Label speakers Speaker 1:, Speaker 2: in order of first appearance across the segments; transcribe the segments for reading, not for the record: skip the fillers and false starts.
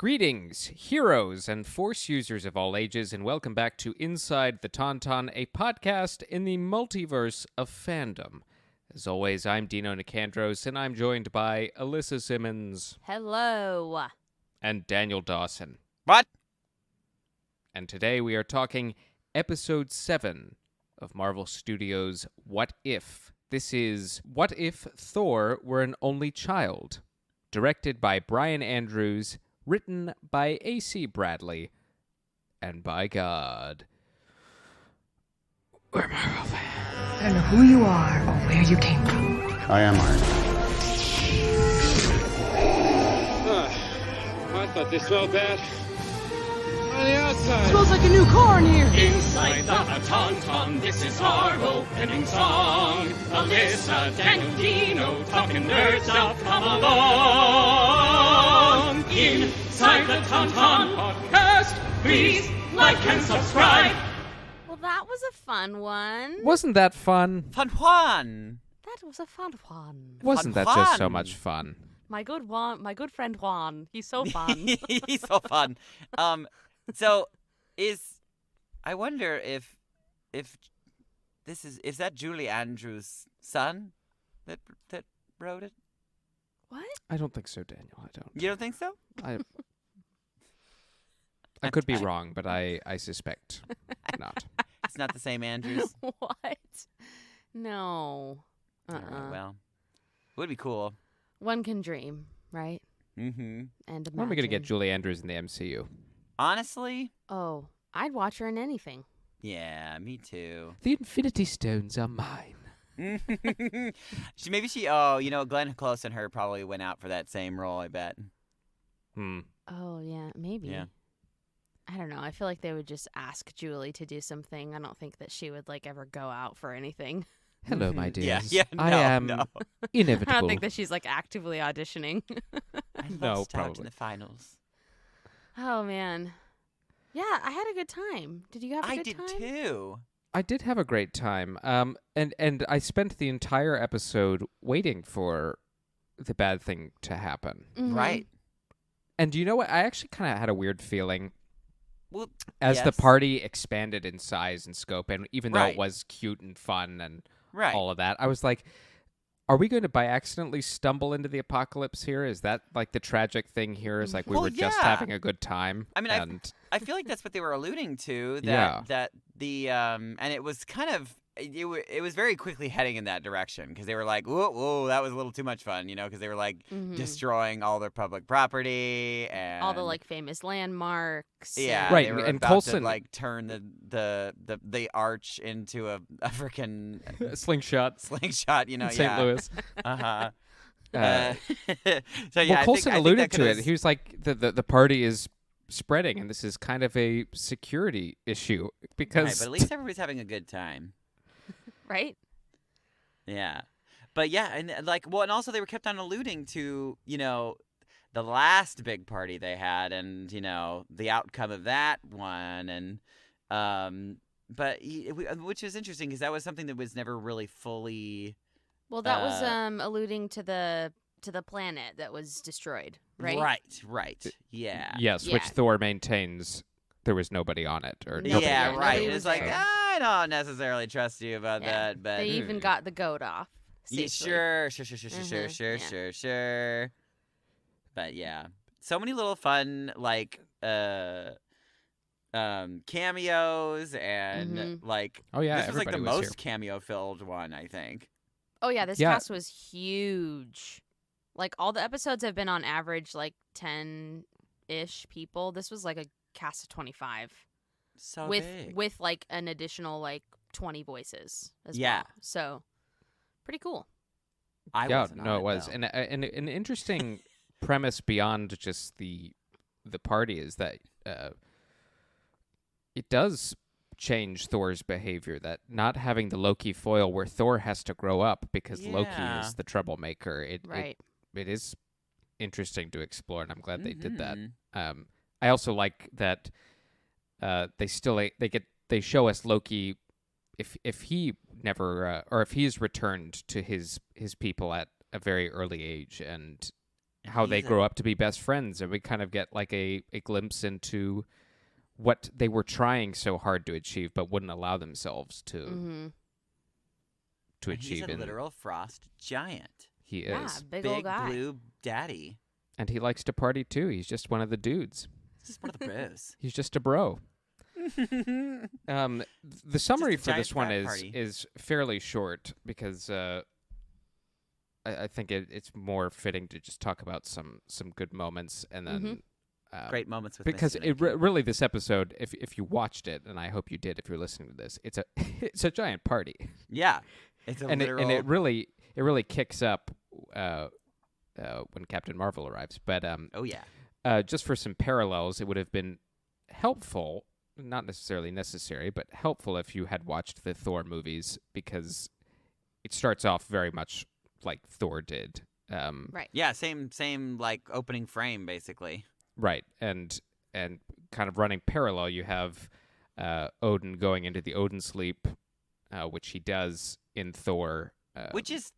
Speaker 1: Greetings, heroes and Force users of all ages, and welcome back to Inside the Tauntaun, a podcast in the multiverse of fandom. As always, I'm Dino Nicandros, and I'm joined by Alyssa Simmons.
Speaker 2: Hello.
Speaker 1: And Daniel Dawson.
Speaker 3: What?
Speaker 1: And today we are talking Episode 7 of Marvel Studios' What If? This is What If Thor Were an Only Child? Directed by Brian Andrews, written by A.C. Bradley, and by God. We're Marvel fans.
Speaker 4: I don't know who you are or where you came from.
Speaker 5: I am Iron Man.
Speaker 6: I thought they smelled bad on the outside.
Speaker 4: Smells like a new car in here.
Speaker 7: Inside the Tauntaun, this is our opening song. Alyssa, Daniel, Dino, talking nerd stuff, come along. Inside the Tauntaun podcast, please like and subscribe.
Speaker 2: Well, that was a fun one.
Speaker 1: Wasn't that fun?
Speaker 3: Fun Juan.
Speaker 2: That was a fun one.
Speaker 1: Wasn't that
Speaker 3: Fun.
Speaker 1: just so much fun?
Speaker 2: My good friend Juan. He's so fun.
Speaker 3: He's so fun. So I wonder if this is that Julie Andrews' son that wrote it?
Speaker 2: What?
Speaker 1: I don't think so, Daniel. I don't.
Speaker 3: You don't think so?
Speaker 1: I could be wrong, but I suspect not.
Speaker 3: It's not the same Andrews.
Speaker 2: What? No.
Speaker 3: All right, well, it would be cool.
Speaker 2: One can dream, right?
Speaker 3: Mm-hmm.
Speaker 2: And imagine.
Speaker 1: When are we going to get Julie Andrews in the MCU?
Speaker 3: Honestly,
Speaker 2: Oh, I'd watch her in anything.
Speaker 3: yeah, me too.
Speaker 1: The Infinity Stones are mine.
Speaker 3: Glenn Close and her probably went out for that same role, I bet.
Speaker 2: Oh, yeah, maybe.
Speaker 3: Yeah.
Speaker 2: I don't know. I feel like they would just ask Julie to do something. I don't think that she would, ever go out for anything.
Speaker 1: Hello, my dears.
Speaker 3: Yeah,
Speaker 1: I
Speaker 3: no,
Speaker 1: am
Speaker 3: no.
Speaker 1: inevitable.
Speaker 2: I don't think that she's, actively auditioning.
Speaker 3: I
Speaker 1: No,
Speaker 3: lost out
Speaker 1: probably.
Speaker 3: in the finals.
Speaker 2: Oh, man. Yeah, I had a good time. Did you have a good time?
Speaker 3: I did too.
Speaker 1: I did have a great time. And I spent the entire episode waiting for the bad thing to happen.
Speaker 2: Mhm.
Speaker 3: Right.
Speaker 1: And you know what? I actually kind of had a weird feeling
Speaker 3: Well,
Speaker 1: as the
Speaker 3: yes.
Speaker 1: party expanded in size and scope, and even though
Speaker 3: Right.
Speaker 1: it was cute and fun and
Speaker 3: Right.
Speaker 1: all of that, I was like, are we going to by accidentally stumble into the apocalypse here? Is that the tragic thing here? Is we
Speaker 3: Well,
Speaker 1: were just
Speaker 3: yeah.
Speaker 1: having a good time?
Speaker 3: I mean,
Speaker 1: and
Speaker 3: I feel like that's what they were alluding to. That
Speaker 1: Yeah.
Speaker 3: that the and it was kind of it was very quickly heading in that direction because they were like, whoa, that was a little too much fun, because they were
Speaker 2: Mhm.
Speaker 3: destroying all their public property and
Speaker 2: All the famous landmarks.
Speaker 3: yeah,
Speaker 1: Right,
Speaker 3: they were
Speaker 1: and
Speaker 3: about
Speaker 1: Coulson-
Speaker 3: to turn the arch into a freaking
Speaker 1: slingshot
Speaker 3: slingshot,
Speaker 1: in
Speaker 3: yeah.
Speaker 1: St. Louis.
Speaker 3: Uh-huh.
Speaker 1: Uh,
Speaker 3: So yeah,
Speaker 1: well, Coulson alluded to it.
Speaker 3: He
Speaker 1: He was like, the party is spreading, and this is kind of a security issue because
Speaker 3: right, but at least everybody's having a good time.
Speaker 2: Right?
Speaker 3: Yeah. But yeah, and and also they were kept on alluding to, the last big party they had and, the outcome of that one and which is interesting because that was something that was never really fully
Speaker 2: Well, that was alluding to the planet that was destroyed, right?
Speaker 3: Right. Yeah.
Speaker 1: yes, which
Speaker 2: Yeah.
Speaker 1: Thor maintains there was nobody on it or nobody
Speaker 3: Yeah,
Speaker 1: on it.
Speaker 3: right.
Speaker 2: Nobody
Speaker 3: It's
Speaker 2: was
Speaker 3: like,
Speaker 2: there.
Speaker 3: I don't necessarily trust you about
Speaker 2: Yeah.
Speaker 3: that, but
Speaker 2: They even got the goat off.
Speaker 3: Yeah,
Speaker 2: safely.
Speaker 3: sure.
Speaker 2: Mhm,
Speaker 3: Sure. But yeah, so many little fun cameos and
Speaker 2: Mhm.
Speaker 1: Oh yeah,
Speaker 3: this was the
Speaker 1: everybody was
Speaker 3: most
Speaker 1: here.
Speaker 3: cameo filled one, I think.
Speaker 2: Oh, yeah, this
Speaker 1: Yeah.
Speaker 2: cast was huge. All the episodes have been on average 10-ish people. This was a cast of 25
Speaker 3: So
Speaker 2: with
Speaker 3: big.
Speaker 2: an additional 20 voices as
Speaker 3: Yeah.
Speaker 2: well. So pretty cool.
Speaker 3: I
Speaker 1: Yeah,
Speaker 3: wasn't
Speaker 1: no,
Speaker 3: on
Speaker 1: it was,
Speaker 3: though.
Speaker 1: and an interesting premise beyond just the party is that it does change Thor's behavior. That not having the Loki foil, where Thor has to grow up because Loki
Speaker 3: Yeah.
Speaker 1: is the troublemaker.
Speaker 2: Right.
Speaker 1: It is interesting to explore, and I'm glad they did that.
Speaker 3: Mhm.
Speaker 1: I also like that they show us Loki if he never or if he's returned to his people at a very early age, and how they
Speaker 3: He's a-
Speaker 1: grow up to be best friends, and we kind of get like a glimpse into what they were trying so hard to achieve but wouldn't allow themselves to
Speaker 2: Mm-hmm.
Speaker 1: achieve.
Speaker 3: He's a
Speaker 1: in-
Speaker 3: literal frost giant.
Speaker 1: He
Speaker 2: Yeah,
Speaker 1: is.
Speaker 2: big old guy.
Speaker 3: blue daddy.
Speaker 1: And he likes to party too. He's just one of the dudes.
Speaker 3: He's just one of the bros.
Speaker 1: He's just a bro. The summary for
Speaker 3: giant
Speaker 1: this one
Speaker 3: frat party.
Speaker 1: is fairly short because I think it's more fitting to just talk about some good moments and then
Speaker 3: Great moments with
Speaker 1: because
Speaker 3: Mr.
Speaker 1: it really this episode, if you watched it, and I hope you did if you're listening to this, it's a it's a giant party,
Speaker 3: Yeah, it's a
Speaker 1: and
Speaker 3: literal.
Speaker 1: it really kicks up when Captain Marvel arrives. But
Speaker 3: oh yeah.
Speaker 1: just for some parallels, it would have been helpful, not necessarily necessary, but helpful if you had watched the Thor movies because it starts off very much like Thor did.
Speaker 2: Right.
Speaker 3: Yeah, same like opening frame basically.
Speaker 1: Right, and kind of running parallel, you have Odin going into the Odin sleep, which he does in Thor.
Speaker 3: Which is,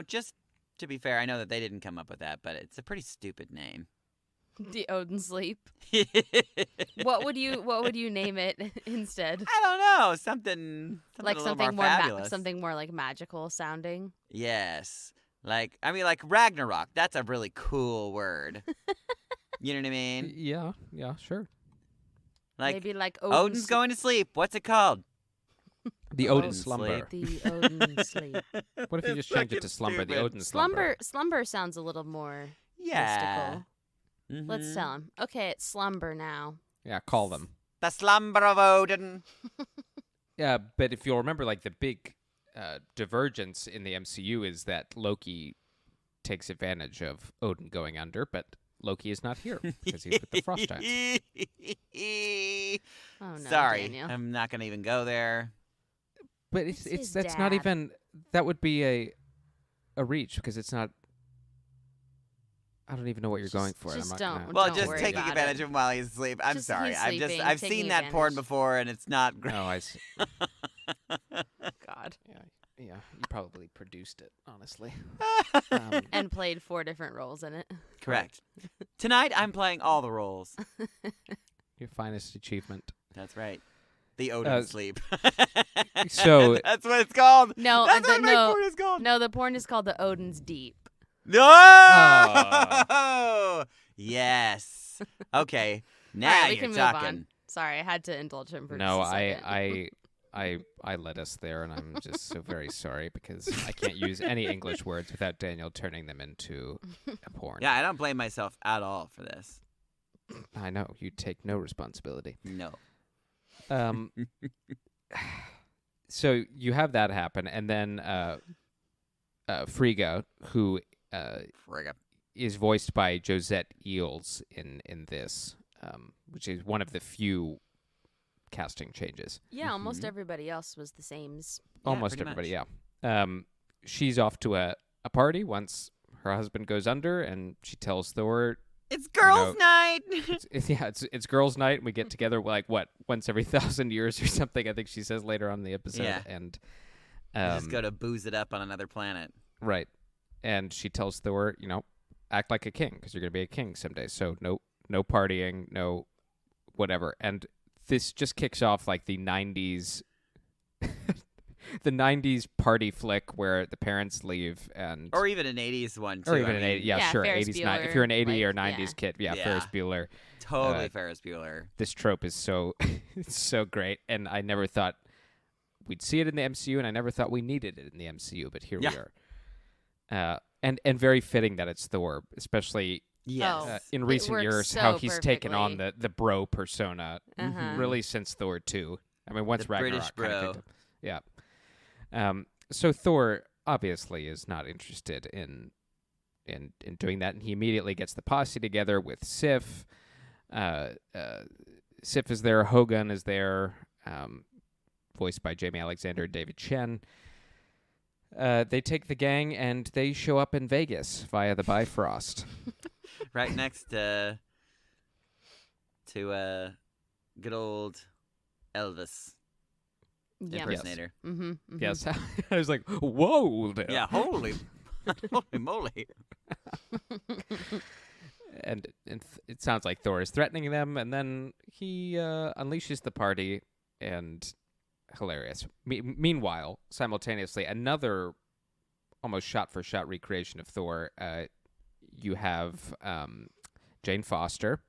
Speaker 3: just to be fair, I know that they didn't come up with that, but it's a pretty stupid name.
Speaker 2: The Odin sleep.
Speaker 3: I
Speaker 2: What would you name it instead?
Speaker 3: don't know, something
Speaker 2: Like
Speaker 3: a little
Speaker 2: something
Speaker 3: more
Speaker 2: more
Speaker 3: fabulous.
Speaker 2: something more like magical sounding.
Speaker 3: Yes, like Ragnarok. That's a really cool word. You know what I mean?
Speaker 1: Yeah, sure.
Speaker 3: Like
Speaker 2: Maybe like
Speaker 3: Odin's going to sleep. What's it called?
Speaker 1: The Odin
Speaker 3: Odin
Speaker 1: slumber.
Speaker 2: The Odin sleep.
Speaker 1: What if you just change it to slumber? The
Speaker 3: stupid.
Speaker 1: Odin slumber.
Speaker 2: Slumber sounds a little more
Speaker 3: Yeah.
Speaker 2: mystical. Let's tell him. Okay, it's slumber now.
Speaker 1: Yeah, call them.
Speaker 3: The slumber of Odin.
Speaker 1: Yeah, but if you'll remember, like the big divergence in the MCU is that Loki takes advantage of Odin going under, but Loki is not here because he's with the Frost Giants.
Speaker 2: Oh no,
Speaker 3: Sorry,
Speaker 2: Daniel.
Speaker 3: I'm not gonna even go there.
Speaker 1: But
Speaker 2: It's his
Speaker 1: that's not
Speaker 2: dad.
Speaker 1: even that would be a reach because it's not. I don't even know what you're going for.
Speaker 2: just
Speaker 1: I'm not
Speaker 2: don't.
Speaker 1: gonna-
Speaker 3: Well,
Speaker 2: Don't
Speaker 3: just
Speaker 2: worry
Speaker 3: taking
Speaker 2: about
Speaker 3: advantage
Speaker 2: it.
Speaker 3: of him while he's asleep. I'm
Speaker 2: Just
Speaker 3: sorry.
Speaker 2: he's
Speaker 3: I've
Speaker 2: sleeping,
Speaker 3: I've
Speaker 2: taking
Speaker 3: seen that porn
Speaker 2: advantage.
Speaker 3: before, and it's not great.
Speaker 1: Oh, I see.
Speaker 2: God.
Speaker 1: Yeah, you probably produced it, honestly.
Speaker 2: And played 4 different roles in it.
Speaker 3: Correct. Tonight I'm playing all the roles.
Speaker 1: Your finest achievement.
Speaker 3: That's right. The Odin sleep.
Speaker 1: So-
Speaker 3: that's what it's called.
Speaker 2: No,
Speaker 3: that's what my
Speaker 2: no,
Speaker 3: porn is called.
Speaker 2: no. The porn is called the Odin's Deep.
Speaker 3: No.
Speaker 1: Oh.
Speaker 3: Yes. Okay. Now
Speaker 2: All right, we
Speaker 3: you're
Speaker 2: can move
Speaker 3: talking.
Speaker 2: on. Sorry, I had to indulge him for
Speaker 1: No,
Speaker 2: just a second.
Speaker 1: I led us there, and I'm just so very sorry because I can't use any English words without Daniel turning them into a porn.
Speaker 3: Yeah, I don't blame myself at all for this.
Speaker 1: I know you take no responsibility.
Speaker 3: No.
Speaker 1: So you have that happen, and then Frigga, who
Speaker 3: Frigga.
Speaker 1: is voiced by Josette Eales in this, which is one of the few casting changes.
Speaker 2: Yeah, almost everybody else was the same.
Speaker 1: Almost
Speaker 3: pretty
Speaker 1: everybody,
Speaker 3: much.
Speaker 1: yeah. She's off to a party once her husband goes under, and she tells Thor,
Speaker 3: It's girls' night.
Speaker 1: it's girls' night, and we get together like once every 1,000 years or something. I think she says later on in the episode,
Speaker 3: Yeah.
Speaker 1: and
Speaker 3: Just go to booze it up on another planet.
Speaker 1: right, and she tells Thor, act like a king because you're gonna be a king someday. So no partying, no whatever, and this just kicks off like the 90s. The 90s party flick where the parents leave and
Speaker 3: Or even an 80s one, too.
Speaker 1: or even
Speaker 3: I
Speaker 1: an
Speaker 3: mean,
Speaker 1: 80, yeah, sure,
Speaker 2: Ferris
Speaker 1: 80s,
Speaker 2: Bueller,
Speaker 1: if you're an 80 or
Speaker 2: like,
Speaker 1: 90s
Speaker 2: yeah.
Speaker 1: kid, yeah,
Speaker 3: Yeah.
Speaker 1: Ferris Bueller.
Speaker 3: Totally Ferris Bueller.
Speaker 1: This trope is so it's so great, and I never thought we'd see it in the MCU, and I never thought we needed it in the MCU, but here
Speaker 3: Yeah.
Speaker 1: we are. And very fitting that it's Thor, especially
Speaker 3: Yes.
Speaker 2: Oh.
Speaker 1: in
Speaker 2: It
Speaker 1: recent
Speaker 2: works
Speaker 1: years,
Speaker 2: so
Speaker 1: how he's taken on
Speaker 2: perfectly.
Speaker 1: the bro persona,
Speaker 2: Uh-huh.
Speaker 1: really since Thor 2. I mean, once
Speaker 3: The
Speaker 1: Ragnarok
Speaker 3: British
Speaker 1: kinda
Speaker 3: bro.
Speaker 1: kicked him. Yeah. So Thor obviously is not interested in doing that, and he immediately gets the posse together with Sif. Sif is there, Hogun is there, voiced by Jamie Alexander and David Chen. They take the gang and they show up in Vegas via the Bifrost.
Speaker 3: Right next to good old Elvis
Speaker 2: Yeah.
Speaker 3: impersonator.
Speaker 2: Mm-hmm,
Speaker 1: Yes, I was like, whoa!
Speaker 3: Yeah, holy. Holy moly.
Speaker 1: And it sounds like Thor is threatening them, and then he unleashes the party, and hilarious. Meanwhile, simultaneously, another almost shot-for-shot recreation of Thor. You have Jane Foster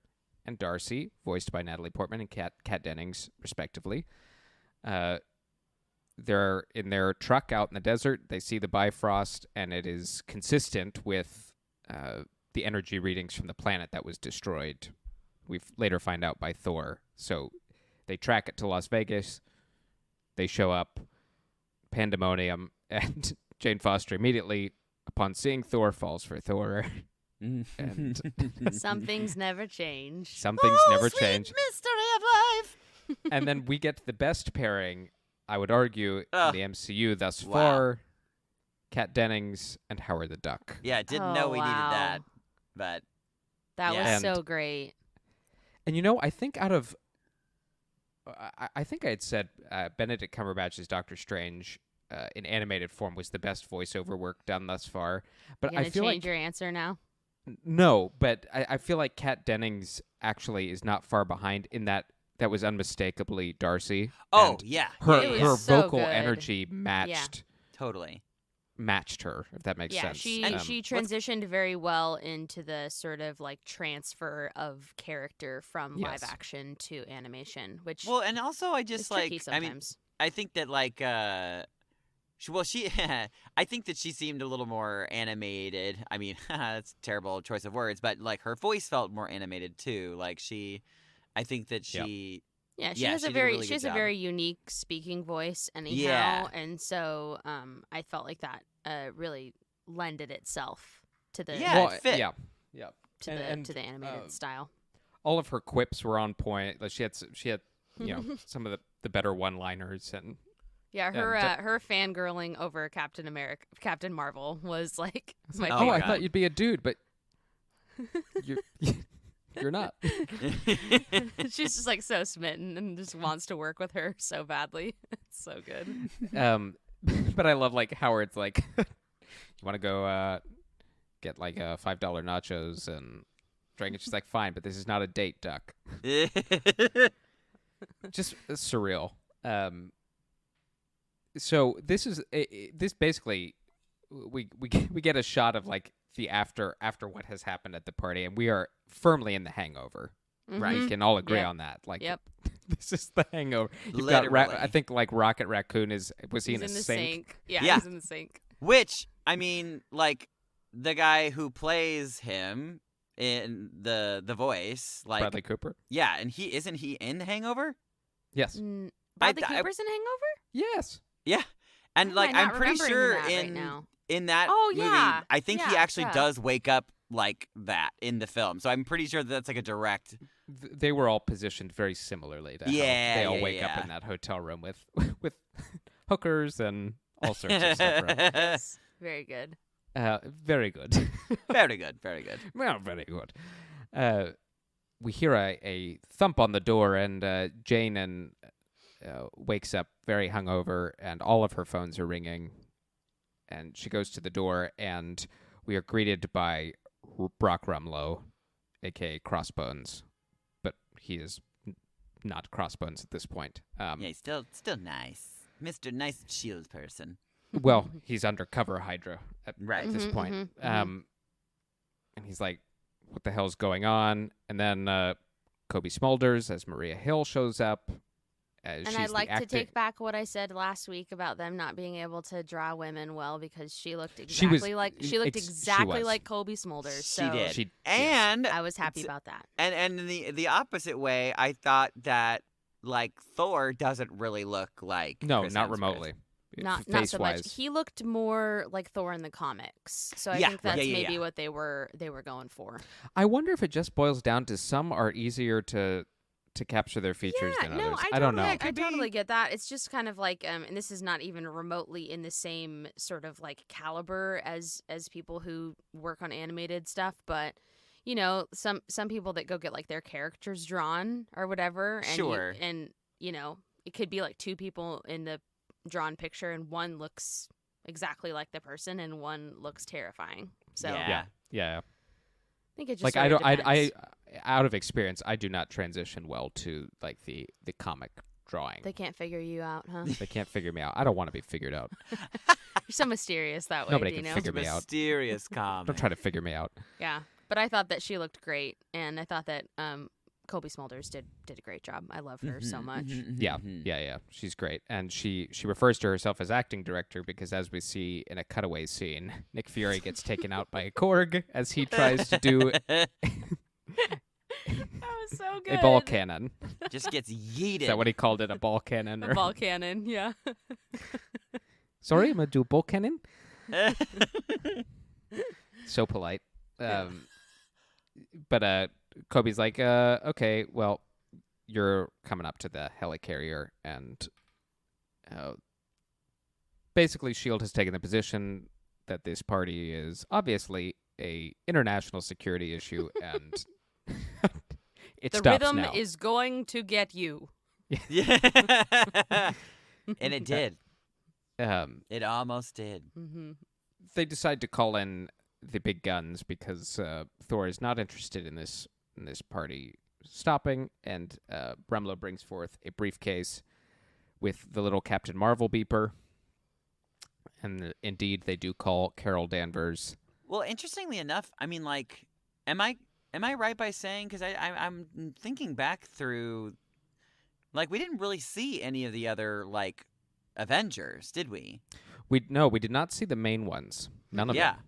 Speaker 1: and Darcy, voiced by Natalie Portman and Kat Dennings, respectively. They're in their truck out in the desert. They see the Bifrost, and it is consistent with the energy readings from the planet that was destroyed. We later find out by Thor. So they track it to Las Vegas. They show up, pandemonium, and Jane Foster immediately, upon seeing Thor, falls for Thor. And
Speaker 2: Some things never change.
Speaker 1: some things never change.
Speaker 2: Mystery of life.
Speaker 1: And then we get the best pairing, I would argue, in the MCU thus
Speaker 3: Wow.
Speaker 1: far. Kat Dennings and Howard the Duck.
Speaker 3: Yeah, didn't
Speaker 2: Oh,
Speaker 3: know we needed
Speaker 2: wow.
Speaker 3: that. But
Speaker 2: That
Speaker 3: Yeah.
Speaker 2: was so
Speaker 1: And-
Speaker 2: great.
Speaker 1: And you know, I think out of... I think I had said Benedict Cumberbatch's Doctor Strange in animated form was the best voiceover work done thus far. But
Speaker 2: You
Speaker 1: I
Speaker 2: gonna
Speaker 1: feel
Speaker 2: change
Speaker 1: like...
Speaker 2: your answer now?
Speaker 1: No, but I feel like Kat Dennings actually is not far behind in that was unmistakably Darcy.
Speaker 3: oh
Speaker 1: and
Speaker 3: yeah,
Speaker 1: her
Speaker 2: It was
Speaker 1: her
Speaker 2: so
Speaker 1: vocal
Speaker 2: good.
Speaker 1: energy matched
Speaker 3: totally.
Speaker 1: her, if that makes
Speaker 2: Yeah,
Speaker 1: sense.
Speaker 2: she
Speaker 3: And
Speaker 2: she transitioned very well into the sort of like transfer of character from
Speaker 1: Yes.
Speaker 2: live action to animation, which
Speaker 3: Well, and also I
Speaker 2: is
Speaker 3: just
Speaker 2: tricky
Speaker 3: I mean,
Speaker 2: sometimes.
Speaker 3: I think that like she I think that she seemed a little more animated. I mean, that's a terrible choice of words, but like her voice felt more animated too. Like I think that she
Speaker 2: Yeah, she
Speaker 3: yeah,
Speaker 2: has
Speaker 3: she
Speaker 2: a
Speaker 3: did a
Speaker 2: very
Speaker 3: really
Speaker 2: she
Speaker 3: good
Speaker 2: has a
Speaker 3: job.
Speaker 2: very unique speaking voice anyhow,
Speaker 3: Yeah.
Speaker 2: and so I felt like that really lended itself to the
Speaker 3: Yeah,
Speaker 1: well,
Speaker 3: it fit.
Speaker 1: yeah.
Speaker 2: to
Speaker 1: and-
Speaker 2: the animated style.
Speaker 1: All of her quips were on point. Like she had some of the better one-liners, and
Speaker 2: Yeah, her
Speaker 1: and,
Speaker 2: her fangirling over Captain Marvel was like my
Speaker 3: Oh
Speaker 1: oh,
Speaker 3: my
Speaker 1: I
Speaker 3: God.
Speaker 1: thought you'd be a dude, but you're not.
Speaker 2: She's just like so smitten and just wants to work with her so badly. It's so good.
Speaker 1: But I love like Howard's like, you want to go get like $5 nachos and drink, and she's like, fine, but this is not a date, Duck. Just surreal. So this is this basically we get a shot of like the after what has happened at the party, and we are firmly in the hangover. Right, we
Speaker 2: Mhm.
Speaker 1: can all agree
Speaker 2: Yep.
Speaker 1: on that. Like,
Speaker 2: Yep.
Speaker 1: this is the hangover. You've got
Speaker 3: Literally.
Speaker 1: I think like Rocket Raccoon was he
Speaker 2: He's
Speaker 1: in a
Speaker 2: the
Speaker 1: sink?
Speaker 2: Yeah,
Speaker 3: Yeah.
Speaker 2: he's in the sink.
Speaker 3: Which I mean, like the guy who plays him in the voice, like
Speaker 1: Bradley Cooper.
Speaker 3: yeah, and isn't he in Hangover?
Speaker 1: Yes.
Speaker 2: Bradley
Speaker 3: I-
Speaker 2: Cooper's in Hangover?
Speaker 1: Yes.
Speaker 3: Yeah, and
Speaker 2: Why
Speaker 3: like
Speaker 2: am I
Speaker 3: I'm
Speaker 2: not
Speaker 3: pretty
Speaker 2: remembering
Speaker 3: sure
Speaker 2: that right
Speaker 3: in
Speaker 2: now?
Speaker 3: in that
Speaker 2: Oh,
Speaker 3: movie,
Speaker 2: yeah.
Speaker 3: I think he
Speaker 2: Yeah,
Speaker 3: actually
Speaker 2: yeah.
Speaker 3: does wake up like that in the film. So I'm pretty sure that's like a direct.
Speaker 1: They were all positioned very similarly to how
Speaker 3: Yeah,
Speaker 1: they all
Speaker 3: yeah,
Speaker 1: wake up
Speaker 3: yeah.
Speaker 1: in that hotel room with with hookers and all sorts of stuff. Right?
Speaker 2: Yes. Very good.
Speaker 1: Very good.
Speaker 3: Very good, very good.
Speaker 1: Well, very good. We hear a thump on the door, and Jane and wakes up very hungover, and all of her phones are ringing. And she goes to the door, and we are greeted by Brock Rumlow, a.k.a. Crossbones. But he is not Crossbones at this point.
Speaker 3: Yeah, he's still nice, Mr. Nice Shield person.
Speaker 1: Well, he's undercover Hydra at
Speaker 3: Right.
Speaker 1: this
Speaker 2: Mhm,
Speaker 1: point.
Speaker 2: mhm,
Speaker 1: And he's like, what the hell's going on? And then Kobe Smulders as Maria Hill shows up. As
Speaker 2: And
Speaker 1: she's
Speaker 2: I'd like
Speaker 1: the
Speaker 2: to
Speaker 1: acting-
Speaker 2: take back what I said last week about them not being able to draw women well because she looked
Speaker 1: She was-
Speaker 2: exactly like
Speaker 1: she
Speaker 2: exactly
Speaker 1: was.
Speaker 2: like Kobe Smulders.
Speaker 3: She
Speaker 2: So
Speaker 3: did.
Speaker 1: She-
Speaker 3: And
Speaker 2: I was happy
Speaker 3: it's-
Speaker 2: about that.
Speaker 3: and in the opposite way, I thought that like Thor doesn't really look like
Speaker 1: No,
Speaker 3: Chris
Speaker 1: not
Speaker 3: Hemsworth.
Speaker 1: remotely.
Speaker 2: Not so
Speaker 1: Face-wise.
Speaker 2: much. He looked more like Thor in the comics. So I
Speaker 3: Yeah,
Speaker 2: think that's
Speaker 3: yeah,
Speaker 2: maybe
Speaker 3: yeah.
Speaker 2: what they were going for.
Speaker 1: I wonder if it just boils down to some are easier to capture their features
Speaker 2: Yeah,
Speaker 1: than
Speaker 2: no,
Speaker 1: others.
Speaker 2: I
Speaker 1: don't know.
Speaker 2: I totally get that. It's just kind of like, and this is not even remotely in the same sort of like caliber as people who work on animated stuff, but you know, some people that go get like their characters drawn or whatever, and
Speaker 3: Sure.
Speaker 2: and you know, it could be like two people in the drawn picture, and one looks exactly like the person, and one looks terrifying. So
Speaker 3: Yeah.
Speaker 1: Yeah.
Speaker 2: I think it just
Speaker 1: Like
Speaker 2: sort
Speaker 1: I
Speaker 2: of
Speaker 1: don't,
Speaker 2: depends.
Speaker 1: out of experience, I do not transition well to like the comic drawing.
Speaker 2: They can't figure you out, huh?
Speaker 1: They can't figure me out. I don't want to be figured out.
Speaker 2: You're so mysterious that way,
Speaker 1: Nobody
Speaker 2: Dino.
Speaker 1: can figure me out.
Speaker 3: Mysterious comic.
Speaker 1: Don't try to figure me out.
Speaker 2: Yeah, but I thought that she looked great, and I thought that Kobe Smulders did a great job. I love her so much.
Speaker 1: Yeah. She's great, and she refers to herself as acting director because, as we see in a cutaway scene, Nick Fury gets taken out by a Korg as he tries to do
Speaker 2: That was so good.
Speaker 1: a ball cannon.
Speaker 3: Just gets yeeted.
Speaker 1: Is that what he called it? A ball cannon?
Speaker 2: A ball cannon, yeah.
Speaker 1: Sorry, I'm gonna do a ball cannon. So polite. But Kobe's like, okay, well, you're coming up to the helicarrier, and basically SHIELD has taken the position that this party is obviously a international security issue, and it
Speaker 2: The
Speaker 1: stops
Speaker 2: rhythm
Speaker 1: now.
Speaker 2: is going to get you.
Speaker 3: Yeah. And it did. It almost did.
Speaker 2: Mm-hmm.
Speaker 1: They decide to call in the big guns because Thor is not interested in this party stopping, and Bremlo brings forth a briefcase with the little Captain Marvel beeper, and indeed they do call Carol Danvers.
Speaker 3: Well, interestingly enough, I mean, like, am I right by saying, because I'm thinking back through, like, we didn't really see any of the other, like, Avengers, did we?
Speaker 1: We did not see the main ones. None of
Speaker 3: Yeah.
Speaker 1: them.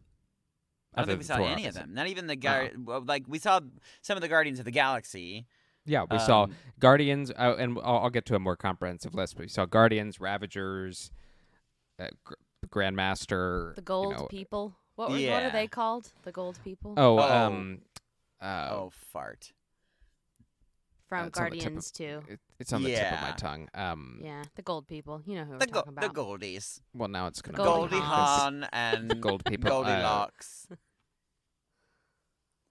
Speaker 3: I don't
Speaker 1: Other
Speaker 3: think we
Speaker 1: than
Speaker 3: saw
Speaker 1: Thor,
Speaker 3: any of
Speaker 1: obviously.
Speaker 3: them. Not even the well, like, we saw some of the Guardians of the Galaxy.
Speaker 1: Yeah, we saw
Speaker 3: Um,
Speaker 1: Guardians, and I'll get to a more comprehensive list, but we saw Guardians, Ravagers, Grandmaster.
Speaker 2: The gold
Speaker 1: you know,
Speaker 2: people. What
Speaker 3: Yeah.
Speaker 2: are they called? The gold people?
Speaker 3: Oh, fart.
Speaker 2: From
Speaker 1: it's on the tip of-
Speaker 2: Guardians too.
Speaker 1: It's on the tip of my
Speaker 3: Yeah.
Speaker 1: tongue.
Speaker 2: Yeah, the gold people. You know who we're
Speaker 3: The
Speaker 2: talking about.
Speaker 3: Goldies.
Speaker 1: Well, now it's going to
Speaker 2: Goldie
Speaker 3: Goldie Hawn and
Speaker 1: Gold people.
Speaker 3: Goldilocks.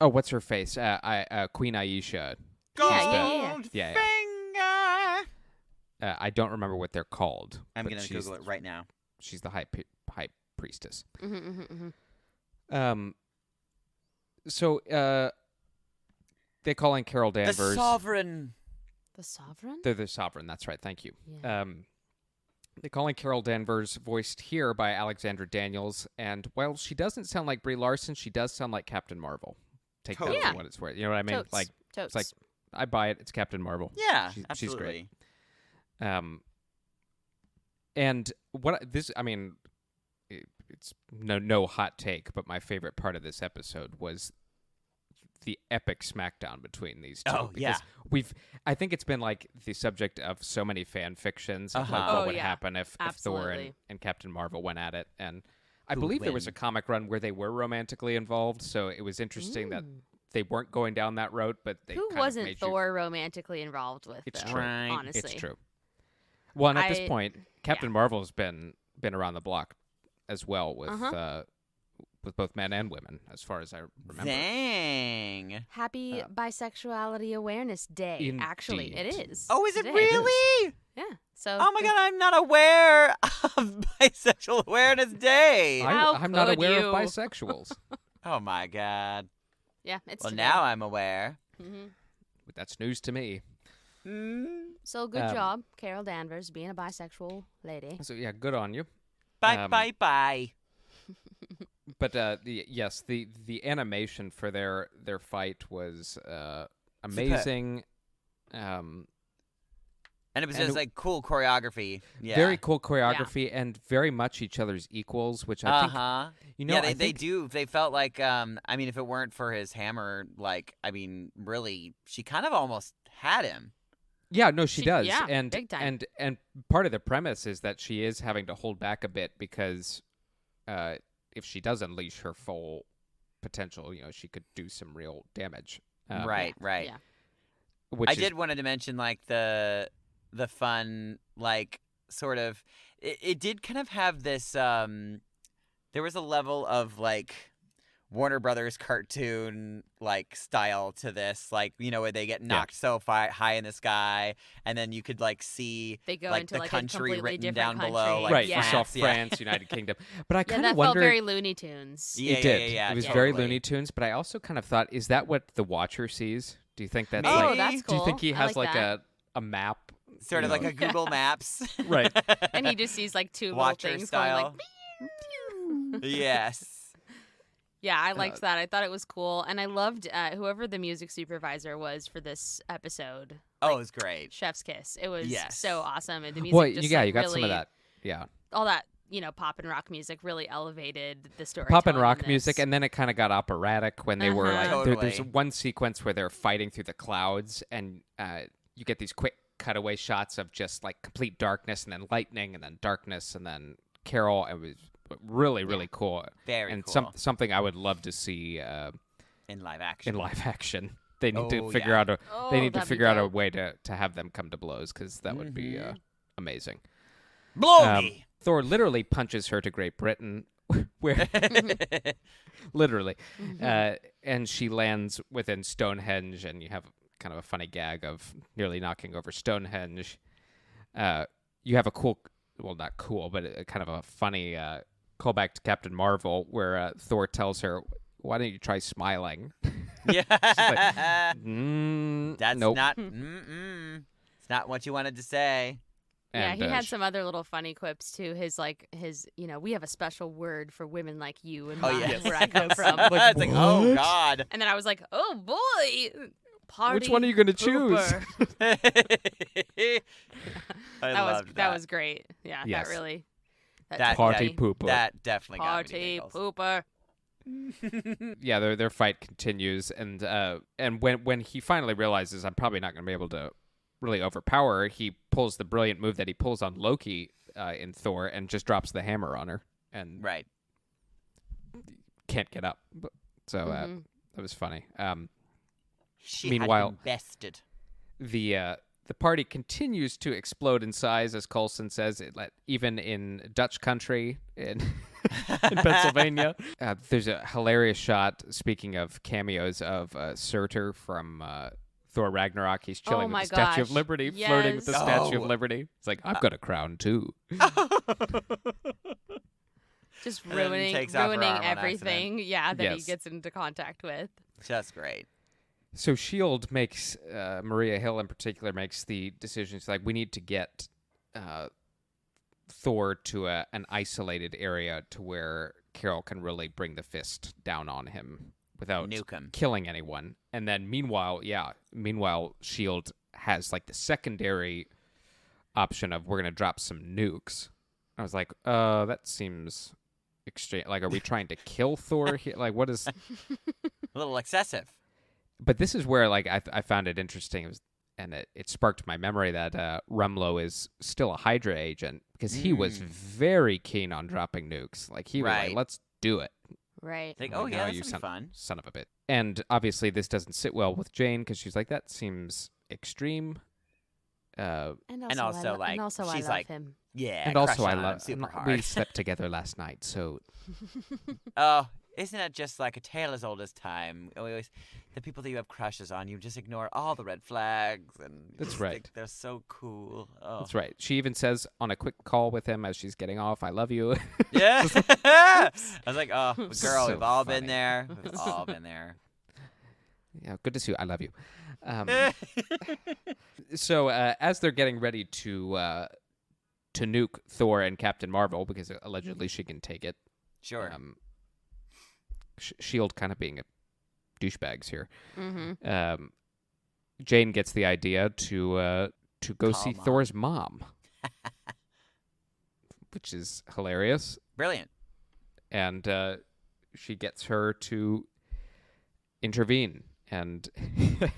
Speaker 1: Oh, what's her face? Queen Aisha.
Speaker 2: Yeah.
Speaker 1: Yeah.
Speaker 3: Finger.
Speaker 1: I don't remember what they're called.
Speaker 3: I'm
Speaker 1: but
Speaker 3: going to
Speaker 1: she's-
Speaker 3: Google it right now.
Speaker 1: She's the high priestess.
Speaker 2: Mm-hmm.
Speaker 1: So they call in Carol
Speaker 3: The
Speaker 1: Danvers.
Speaker 3: Sovereign.
Speaker 2: The Sovereign?
Speaker 1: They're the sovereign. That's right. Thank you.
Speaker 2: Yeah.
Speaker 1: They call in Carol Danvers, voiced here by Alexandra Daniels, and while she doesn't sound like Brie Larson, she does sound like Captain Marvel. Take that
Speaker 3: Totally.
Speaker 1: for what it's worth. You know what I mean?
Speaker 2: Totes.
Speaker 1: Like
Speaker 2: Totes.
Speaker 1: it's like I buy it. It's Captain Marvel.
Speaker 3: Yeah,
Speaker 1: She's
Speaker 3: absolutely.
Speaker 1: great. And what this? I mean, it's no hot take, but my favorite part of this episode was the epic smackdown between these two.
Speaker 3: Oh, yeah.
Speaker 1: Because I think it's been like the subject of so many fan fictions of like
Speaker 3: Uh-huh.
Speaker 1: what
Speaker 2: Oh,
Speaker 1: would
Speaker 2: yeah.
Speaker 1: happen if Thor
Speaker 2: Absolutely.
Speaker 1: and Captain Marvel went at it. And I
Speaker 3: Who
Speaker 1: believe
Speaker 3: would
Speaker 1: there was a
Speaker 3: win?
Speaker 1: comic run where they were romantically involved, so it was interesting that
Speaker 2: Mm.
Speaker 1: they weren't going down that road, but they
Speaker 2: Who
Speaker 1: kind of
Speaker 2: wasn't
Speaker 1: made you-
Speaker 2: Thor romantically involved with?
Speaker 1: It's
Speaker 2: though,
Speaker 1: true.
Speaker 3: Right.
Speaker 2: Honestly,
Speaker 1: It's true. Well, and at this
Speaker 2: I-
Speaker 1: point, Captain Marvel's been around the block as well with both men and women, as far as I remember.
Speaker 3: Dang.
Speaker 2: Happy Bisexuality Awareness Day. Actually, it
Speaker 1: Indeed.
Speaker 2: is.
Speaker 3: Oh, is it
Speaker 2: today.
Speaker 3: really?
Speaker 2: Yeah. So.
Speaker 3: Oh my God, I'm not aware of Bisexual Awareness Day.
Speaker 2: How
Speaker 1: I'm not
Speaker 2: could
Speaker 1: aware
Speaker 2: you?
Speaker 1: of bisexuals.
Speaker 3: Oh my God.
Speaker 2: Yeah, it's
Speaker 3: Well,
Speaker 2: today.
Speaker 3: now I'm aware.
Speaker 2: Mm-hmm.
Speaker 1: That's news to me.
Speaker 2: So good job, Carol Danvers, being a bisexual lady.
Speaker 1: So yeah, good on you.
Speaker 3: Bye, bye, bye.
Speaker 1: But the animation for their fight was amazing.
Speaker 3: And it was
Speaker 1: And
Speaker 3: just like cool choreography. Yeah.
Speaker 1: Very cool choreography and very much each other's equals, which I think
Speaker 3: Uh-huh.
Speaker 1: you know.
Speaker 3: Yeah,
Speaker 1: I
Speaker 3: they
Speaker 1: think,
Speaker 3: do. They felt like, I mean, if it weren't for his hammer, like, I mean, really, she kind of almost had him.
Speaker 1: Yeah, no, she does.
Speaker 2: yeah,
Speaker 1: and
Speaker 2: big time.
Speaker 1: and part of the premise is that she is having to hold back a bit because if she does unleash her full potential, you know, she could do some real damage.
Speaker 3: Right.
Speaker 2: Yeah.
Speaker 1: Which
Speaker 3: I
Speaker 1: is,
Speaker 3: did wanted to mention, like, the fun, like, sort of, it did kind of have this, there was a level of, like, Warner Brothers cartoon like style to this, like, you know, where they get knocked so high in the sky, and then you could like see
Speaker 2: They go
Speaker 3: like
Speaker 2: into
Speaker 3: the
Speaker 2: like a
Speaker 3: country
Speaker 2: completely
Speaker 3: written
Speaker 2: different
Speaker 3: down
Speaker 2: country.
Speaker 3: below, like
Speaker 1: Right,
Speaker 2: yeah.
Speaker 1: you saw
Speaker 3: France, yeah.
Speaker 1: France, United Kingdom. But I
Speaker 2: Yeah,
Speaker 1: kind
Speaker 2: that
Speaker 1: of
Speaker 2: felt
Speaker 1: wondered.
Speaker 2: very Looney Tunes.
Speaker 3: Yeah,
Speaker 1: It did.
Speaker 3: yeah,
Speaker 1: It was
Speaker 3: totally.
Speaker 1: very Looney Tunes, but I also kind of thought, is that what the Watcher sees? Do you think that's
Speaker 3: Maybe.
Speaker 1: like?
Speaker 2: Oh, that's cool.
Speaker 1: Do you think he
Speaker 2: I
Speaker 1: has
Speaker 2: like that.
Speaker 1: a map?
Speaker 3: Sort of
Speaker 1: you
Speaker 3: like
Speaker 1: know?
Speaker 3: a Google Maps.
Speaker 1: Right.
Speaker 2: And he just sees like two
Speaker 3: Watcher
Speaker 2: little things
Speaker 3: style.
Speaker 2: going like.
Speaker 3: Yes.
Speaker 2: Yeah, I liked that. I thought it was cool, and I loved whoever the music supervisor was for this episode.
Speaker 3: Oh, it was great.
Speaker 2: Chef's kiss. It was
Speaker 3: Yes.
Speaker 2: so awesome, and the music.
Speaker 1: Well,
Speaker 2: just,
Speaker 1: yeah,
Speaker 2: like,
Speaker 1: you got
Speaker 2: really,
Speaker 1: some of that. Yeah.
Speaker 2: All that pop and rock music really elevated the story.
Speaker 1: Pop and rock music, and then it kind of got operatic when they were like.
Speaker 2: Uh-huh.
Speaker 1: There's
Speaker 3: Totally.
Speaker 1: one sequence where they're fighting through the clouds, and you get these quick cutaway shots of just like complete darkness, and then lightning, and then darkness, and then Carol. It was really, really cool.
Speaker 3: Very
Speaker 1: and
Speaker 3: cool.
Speaker 1: something I would love to see
Speaker 3: In live action.
Speaker 1: in live action. They need to
Speaker 3: Oh,
Speaker 1: figure
Speaker 3: yeah.
Speaker 1: out they need to
Speaker 2: that'd be
Speaker 1: figure out a
Speaker 2: dope.
Speaker 1: way to have them come to blows, because that would be
Speaker 3: Mhm.
Speaker 1: amazing.
Speaker 3: Blow
Speaker 1: Um,
Speaker 3: me.
Speaker 1: Thor literally punches her to Great Britain, where literally, and she lands within Stonehenge, and you have kind of a funny gag of nearly knocking over Stonehenge. You have a cool, well, not cool, but a kind of a funny callback to Captain Marvel, where Thor tells her, "Why don't you try smiling?"
Speaker 3: Yeah. That's
Speaker 1: nope.
Speaker 3: not. It's not what you wanted to say.
Speaker 2: Yeah,
Speaker 1: And,
Speaker 2: he had some other little funny quips too. His we have a special word for women like you and
Speaker 3: Oh
Speaker 2: mine,
Speaker 3: yes.
Speaker 2: where I come from.
Speaker 3: It's like, oh
Speaker 1: what?
Speaker 3: God.
Speaker 2: And then I was like, oh boy, party.
Speaker 1: Which one are you going to choose?
Speaker 3: I loved
Speaker 2: That was great. Yeah,
Speaker 1: Yes.
Speaker 2: that really.
Speaker 3: That-
Speaker 1: Party
Speaker 3: yeah,
Speaker 1: pooper.
Speaker 3: That definitely got me
Speaker 2: Party
Speaker 3: giggles.
Speaker 2: pooper.
Speaker 1: Yeah, their fight continues, and when he finally realizes I'm probably not going to be able to really overpower her, he pulls the brilliant move that he pulls on Loki in Thor, and just drops the hammer on her, and
Speaker 3: Right.
Speaker 1: can't get up. So
Speaker 2: Mhm.
Speaker 1: that was funny.
Speaker 3: She
Speaker 1: Meanwhile-
Speaker 3: had been bested.
Speaker 1: The party continues to explode in size, as Coulson says, even in Dutch country in Pennsylvania. There's a hilarious shot, speaking of cameos, of Surtur from Thor Ragnarok. He's chilling with
Speaker 2: my
Speaker 1: the Statue of
Speaker 2: gosh.
Speaker 1: Liberty, flirting with the
Speaker 2: Yes.
Speaker 1: Statue of
Speaker 3: Oh.
Speaker 1: Liberty. It's like, I've got a crown too.
Speaker 2: Just
Speaker 3: And then
Speaker 2: ruining
Speaker 3: takes off her arm on
Speaker 2: everything. Yeah, that he
Speaker 1: Yes.
Speaker 2: gets into contact with.
Speaker 3: Just great.
Speaker 1: So S.H.I.E.L.D. makes, Maria Hill in particular, makes the decision. It's like, we need to get Thor to an isolated area to where Carol can really bring the fist down on him without
Speaker 3: Nuke him.
Speaker 1: killing anyone. And then meanwhile, S.H.I.E.L.D. has like the secondary option of, we're going to drop some nukes. I was like, that seems extreme. Like, are we trying to kill Thor here? Like, what is...
Speaker 3: A little excessive.
Speaker 1: But this is where, like, I found it interesting, and it sparked my memory that Rumlow is still a Hydra agent, because he was very keen on dropping nukes. Like, he was like,
Speaker 3: Right.
Speaker 1: let's do it.
Speaker 2: Right.
Speaker 3: Like,
Speaker 1: I'm
Speaker 3: oh
Speaker 1: like,
Speaker 3: yeah,
Speaker 1: "No,
Speaker 3: that's
Speaker 1: you
Speaker 3: gonna be fun.
Speaker 1: son of a bit." And obviously, this doesn't sit well with Jane, because she's like, that seems extreme.
Speaker 2: And
Speaker 3: And also, like,
Speaker 2: and also I
Speaker 3: she's
Speaker 2: love
Speaker 3: like-
Speaker 2: him.
Speaker 3: Yeah.
Speaker 1: And also,
Speaker 3: crush
Speaker 1: I
Speaker 3: on him
Speaker 1: love.
Speaker 3: super hard.
Speaker 1: We slept together last night, so
Speaker 3: Oh, isn't it just like a tale as old as time? The people that you have crushes on, you just ignore all the red flags, and you
Speaker 1: That's
Speaker 3: just
Speaker 1: right.
Speaker 3: think they're so cool. Oh.
Speaker 1: that's right. She even says on a quick call with him as she's getting off, "I love you."
Speaker 3: Yeah. I was like, oh, girl,
Speaker 1: So
Speaker 3: we've all
Speaker 1: funny.
Speaker 3: been there. We've all been there.
Speaker 1: Yeah, good to see you. I love you. So as they're getting ready to nuke Thor and Captain Marvel, because allegedly she can take it,
Speaker 3: Sure.
Speaker 1: Shield kind of being a douchebags here.
Speaker 2: Mm-hmm.
Speaker 1: Jane gets the idea to go
Speaker 3: Call
Speaker 1: see
Speaker 3: Mom.
Speaker 1: Thor's mom, which is hilarious,
Speaker 3: Brilliant.
Speaker 1: and she gets her to intervene, and it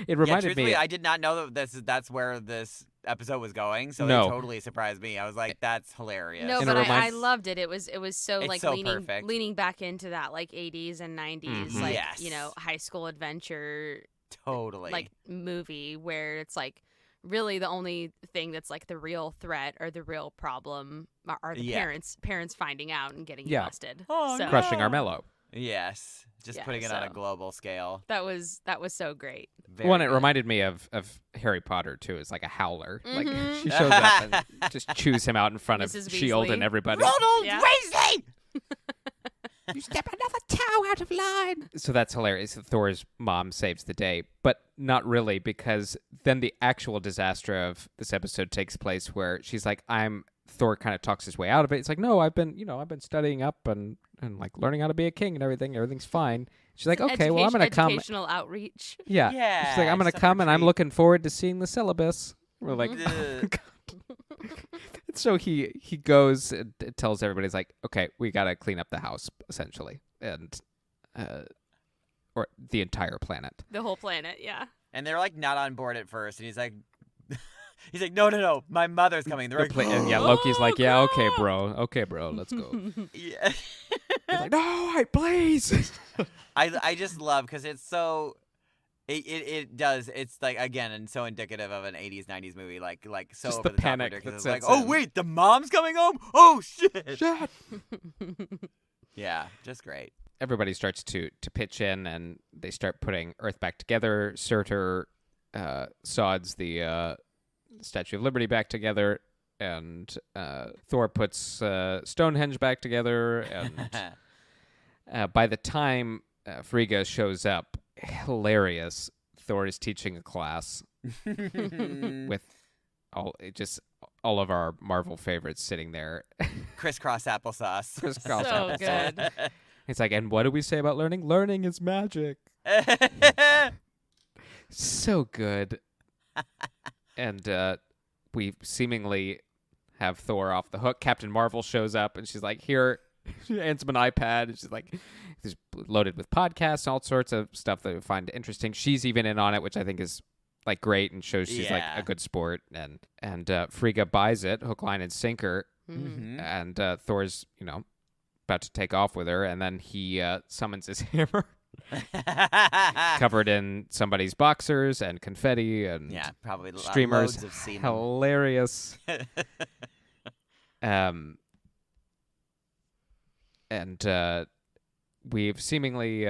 Speaker 3: Yeah,
Speaker 1: reminded
Speaker 3: truthfully,
Speaker 1: me.
Speaker 3: I did not know that that's where this episode was going, so
Speaker 1: No.
Speaker 3: it totally surprised me. I was like, that's hilarious.
Speaker 2: No,
Speaker 1: And
Speaker 2: but
Speaker 1: it
Speaker 2: I
Speaker 1: reminds-
Speaker 2: loved it. It was so
Speaker 3: It's
Speaker 2: like
Speaker 3: so
Speaker 2: leaning
Speaker 3: perfect.
Speaker 2: leaning back into that like 80s and 90s
Speaker 1: Mhm.
Speaker 2: like
Speaker 3: Yes.
Speaker 2: high school adventure
Speaker 3: Totally.
Speaker 2: like movie where it's like really the only thing that's like the real threat or the real problem are the
Speaker 3: Yeah.
Speaker 2: parents finding out and getting
Speaker 1: Yeah.
Speaker 2: busted.
Speaker 3: Oh,
Speaker 2: so,
Speaker 3: no.
Speaker 1: Crushing Armello.
Speaker 3: Yes, just
Speaker 2: Yeah,
Speaker 3: putting it on a
Speaker 2: so-
Speaker 3: global scale.
Speaker 2: That was so great.
Speaker 3: Very
Speaker 1: One, it
Speaker 3: good.
Speaker 1: reminded me of Harry Potter too. It's like a howler. Like
Speaker 2: Mhm.
Speaker 1: she shows up and just chews him out in front of
Speaker 2: Mrs.
Speaker 1: Shield
Speaker 2: Weasley.
Speaker 1: and everybody.
Speaker 3: Ronald
Speaker 2: Yeah.
Speaker 3: Weasley!
Speaker 1: You step another toe out of line. So that's hilarious. Thor's mom saves the day, but not really, because then the actual disaster of this episode takes place where she's like, Thor kind of talks his way out of it. It's like, no, I've been studying up and like learning how to be a king and everything. Everything's fine. She's like, okay, well, I'm going to come.
Speaker 2: Educational outreach.
Speaker 1: Yeah.
Speaker 3: Yeah,
Speaker 1: She's like, I'm going to
Speaker 3: stuff
Speaker 1: come
Speaker 3: for
Speaker 1: and I'm
Speaker 3: treat.
Speaker 1: looking forward to seeing the syllabus. We're like,
Speaker 3: Ugh.
Speaker 1: so he goes and tells everybody, he's like, okay, we got to clean up the house, essentially. And, or the entire planet.
Speaker 2: The whole planet, yeah.
Speaker 3: And they're like not on board at first, and he's like, no, my mother's coming. They're like,
Speaker 1: And yeah, Loki's like, yeah, okay, bro, let's go.
Speaker 3: yeah.
Speaker 1: He's like, no, please.
Speaker 3: I just love because it's so. It does. It's like again and so indicative of an 80s 90s movie, like so
Speaker 1: Just
Speaker 3: over
Speaker 1: the
Speaker 3: top
Speaker 1: panic
Speaker 3: ridiculous.
Speaker 1: that
Speaker 3: It's like,
Speaker 1: sets
Speaker 3: oh
Speaker 1: in.
Speaker 3: wait, the mom's coming home. Oh shit.
Speaker 1: Shut.
Speaker 3: Yeah, just great.
Speaker 1: Everybody starts to pitch in, and they start putting Earth back together. Surtur sods the Statue of Liberty back together, and Thor puts Stonehenge back together. And by the time Frigga shows up, hilarious. Thor is teaching a class with all of our Marvel favorites sitting there.
Speaker 3: Crisscross applesauce.
Speaker 1: Crisscross
Speaker 2: So
Speaker 1: applesauce.
Speaker 2: good.
Speaker 1: It's like, and what do we say about learning? Learning is magic. So good. And we seemingly have Thor off the hook. Captain Marvel shows up, and she's like, here. She hands him an iPad, and she's like, it's loaded with podcasts, all sorts of stuff that we find interesting. She's even in on it, which I think is like great and shows she's like
Speaker 3: Yeah.
Speaker 1: a good sport. And Frigga buys it, hook, line, and sinker.
Speaker 3: Mhm.
Speaker 1: And Thor's, about to take off with her, and then he summons his hammer, covered in somebody's boxers and confetti and
Speaker 3: Yeah, probably
Speaker 1: streamers.
Speaker 3: Loads of semen.
Speaker 1: Hilarious. And we've seemingly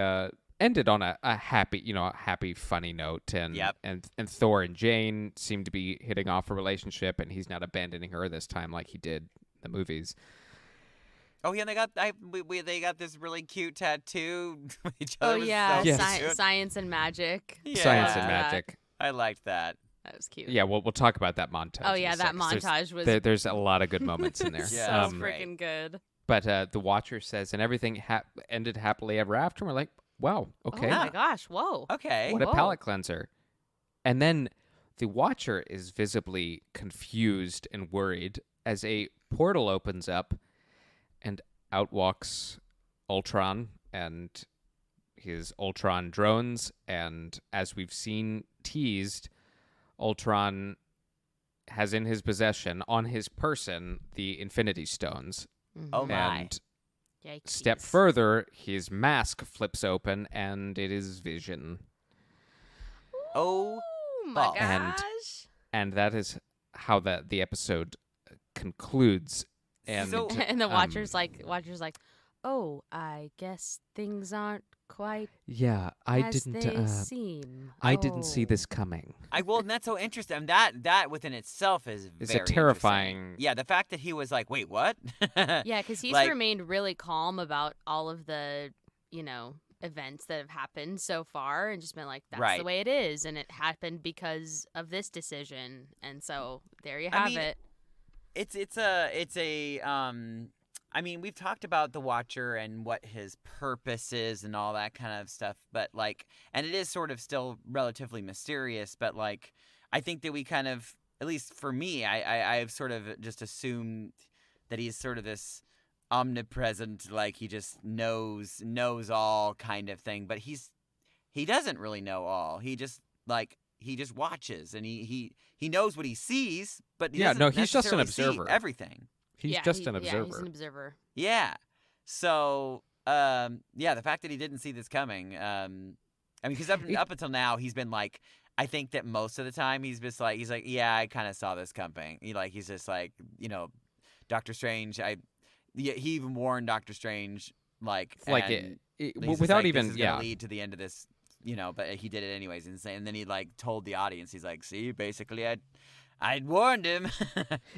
Speaker 1: ended on a happy, funny note. And,
Speaker 3: Yep.
Speaker 1: and Thor and Jane seem to be hitting off a relationship, and he's not abandoning her this time like he did in the movies.
Speaker 3: Oh yeah, they got this really cute tattoo. with each
Speaker 2: Oh
Speaker 3: other. It was
Speaker 2: yeah,
Speaker 3: so
Speaker 1: Yes.
Speaker 3: cute.
Speaker 2: science and magic.
Speaker 3: Yeah.
Speaker 1: Science and
Speaker 2: Yeah.
Speaker 1: magic.
Speaker 3: I liked that.
Speaker 2: That was cute.
Speaker 1: Yeah, we'll talk about that montage.
Speaker 2: Oh
Speaker 1: in
Speaker 2: yeah,
Speaker 1: a
Speaker 2: that
Speaker 1: sec, 'cause
Speaker 2: montage was
Speaker 1: there's a lot of good moments in there.
Speaker 2: so
Speaker 3: Yeah,
Speaker 2: freaking
Speaker 3: right.
Speaker 2: good.
Speaker 1: But the Watcher says, and everything ended happily ever after. And we're like, wow, okay.
Speaker 2: Oh my gosh, whoa.
Speaker 3: Okay.
Speaker 1: What a
Speaker 2: Whoa.
Speaker 1: palate cleanser. And then the Watcher is visibly confused and worried as a portal opens up, and out walks Ultron and his Ultron drones. And as we've seen teased, Ultron has in his possession, on his person, the Infinity Stones.
Speaker 3: Oh my.
Speaker 1: And
Speaker 2: Yikes.
Speaker 1: step further, his mask flips open, and it is Vision.
Speaker 3: Oh.
Speaker 2: Oh my
Speaker 3: fuck.
Speaker 2: gosh.
Speaker 1: And that is how the episode concludes. And
Speaker 3: So-
Speaker 2: And the Watcher's like, oh, I guess things aren't quite
Speaker 1: yeah, I
Speaker 2: as
Speaker 1: didn't.
Speaker 2: they seem.
Speaker 1: I didn't see
Speaker 2: Oh.
Speaker 1: this coming.
Speaker 3: And that's so interesting. And that within itself is
Speaker 1: It's a
Speaker 3: very
Speaker 1: terrifying-
Speaker 3: interesting. Yeah, the fact that he was like, wait, what?
Speaker 2: Yeah, because he's
Speaker 3: Like-
Speaker 2: remained really calm about all of the, events that have happened so far, and just been like, that's
Speaker 3: Right.
Speaker 2: the way it is, and it happened because of this decision, and so there you have
Speaker 3: mean,
Speaker 2: it.
Speaker 3: It's a I mean, we've talked about the Watcher and what his purpose is and all that kind of stuff, but and it is sort of still relatively mysterious, but I think that we kind of, at least for me, I've sort of just assumed that he's sort of this omnipresent, he just knows all kind of thing, but he doesn't really know all. He just he just watches, and he knows what he sees, but he
Speaker 1: Yeah,
Speaker 3: doesn't
Speaker 1: no, he's just an
Speaker 3: necessarily see
Speaker 1: observer.
Speaker 3: everything.
Speaker 1: He's
Speaker 2: Yeah,
Speaker 1: just an
Speaker 2: Yeah, he's
Speaker 1: observer.
Speaker 2: an observer.
Speaker 3: Yeah. So, the fact that he didn't see this coming, because up until now he's been I think that most of the time he's just he's like, yeah, I kind of saw this coming. He's just Doctor Strange. He even warned Doctor Strange, He's just
Speaker 1: without
Speaker 3: like,
Speaker 1: even
Speaker 3: this is gonna lead to the end of this, but he did it anyways. And then he like told the audience, he's like, see, basically I'd warned him.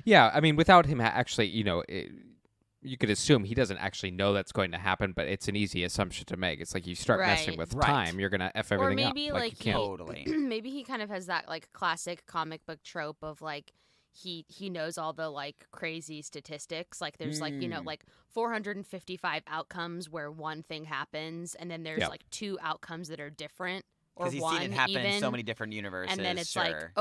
Speaker 1: Yeah, I mean, without him actually, you could assume he doesn't actually know that's going to happen, but it's an easy assumption to make. It's like you start messing with time, you're gonna f everything
Speaker 2: or maybe
Speaker 1: up.
Speaker 2: like
Speaker 1: you can't.
Speaker 3: Totally.
Speaker 2: Maybe he kind of has that like classic comic book trope of like he knows all the like crazy statistics. Like there's like like 455 outcomes where one thing happens, and then there's like 2 outcomes that are different, or
Speaker 3: Because he's
Speaker 2: one
Speaker 3: seen it happen
Speaker 2: even,
Speaker 3: in so many different universes.
Speaker 2: and then it's
Speaker 3: sure.
Speaker 2: like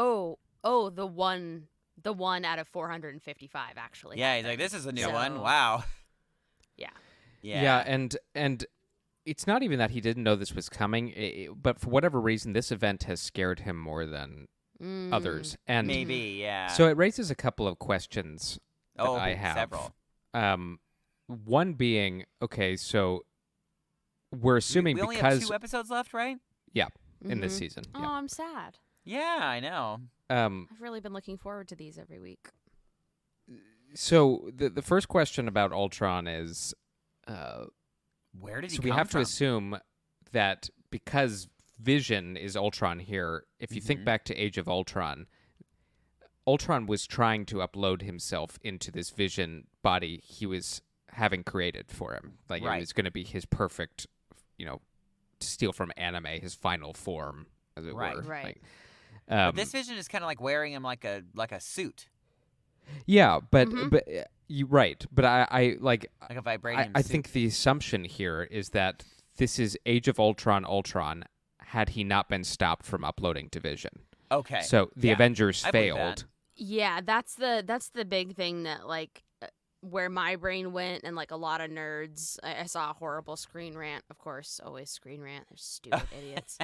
Speaker 2: the one out of 455 actually.
Speaker 3: Yeah, he's like,
Speaker 2: happened.
Speaker 3: this is a new
Speaker 2: So-
Speaker 3: one. Wow.
Speaker 2: Yeah.
Speaker 1: Yeah, and it's not even that he didn't know this was coming, but for whatever reason, this event has scared him more than others. And
Speaker 3: Maybe, yeah.
Speaker 1: so it raises a couple of questions that I have.
Speaker 3: Several.
Speaker 1: One being, okay, so we're assuming
Speaker 3: we only
Speaker 1: because
Speaker 3: have 2 episodes left, right?
Speaker 1: in this season.
Speaker 2: Oh, I'm sad.
Speaker 3: Yeah, I know.
Speaker 2: I've really been looking forward to these every week.
Speaker 1: So the first question about Ultron is,
Speaker 3: Where did he
Speaker 1: so
Speaker 3: come
Speaker 1: we have
Speaker 3: from?
Speaker 1: to assume that because Vision is Ultron here, if you think back to Age of Ultron, Ultron was trying to upload himself into this Vision body he was having created for him. Like it was going to be his perfect, to steal from anime, his final form, as it were.
Speaker 2: Right.
Speaker 1: Like,
Speaker 3: But this Vision is kind of like wearing him like a suit,
Speaker 1: yeah, but you right. But I like
Speaker 3: like a vibranium
Speaker 1: I
Speaker 3: suit.
Speaker 1: think the assumption here is that this is Age of Ultron had he not been stopped from uploading to Vision.
Speaker 3: Okay.
Speaker 1: So the
Speaker 3: Yeah,
Speaker 1: Avengers
Speaker 3: I believe
Speaker 1: failed.
Speaker 3: that.
Speaker 2: Yeah, that's the big thing that like where my brain went, and like a lot of nerds. I saw a horrible Screen Rant, of course, always Screen Rant. They're stupid idiots.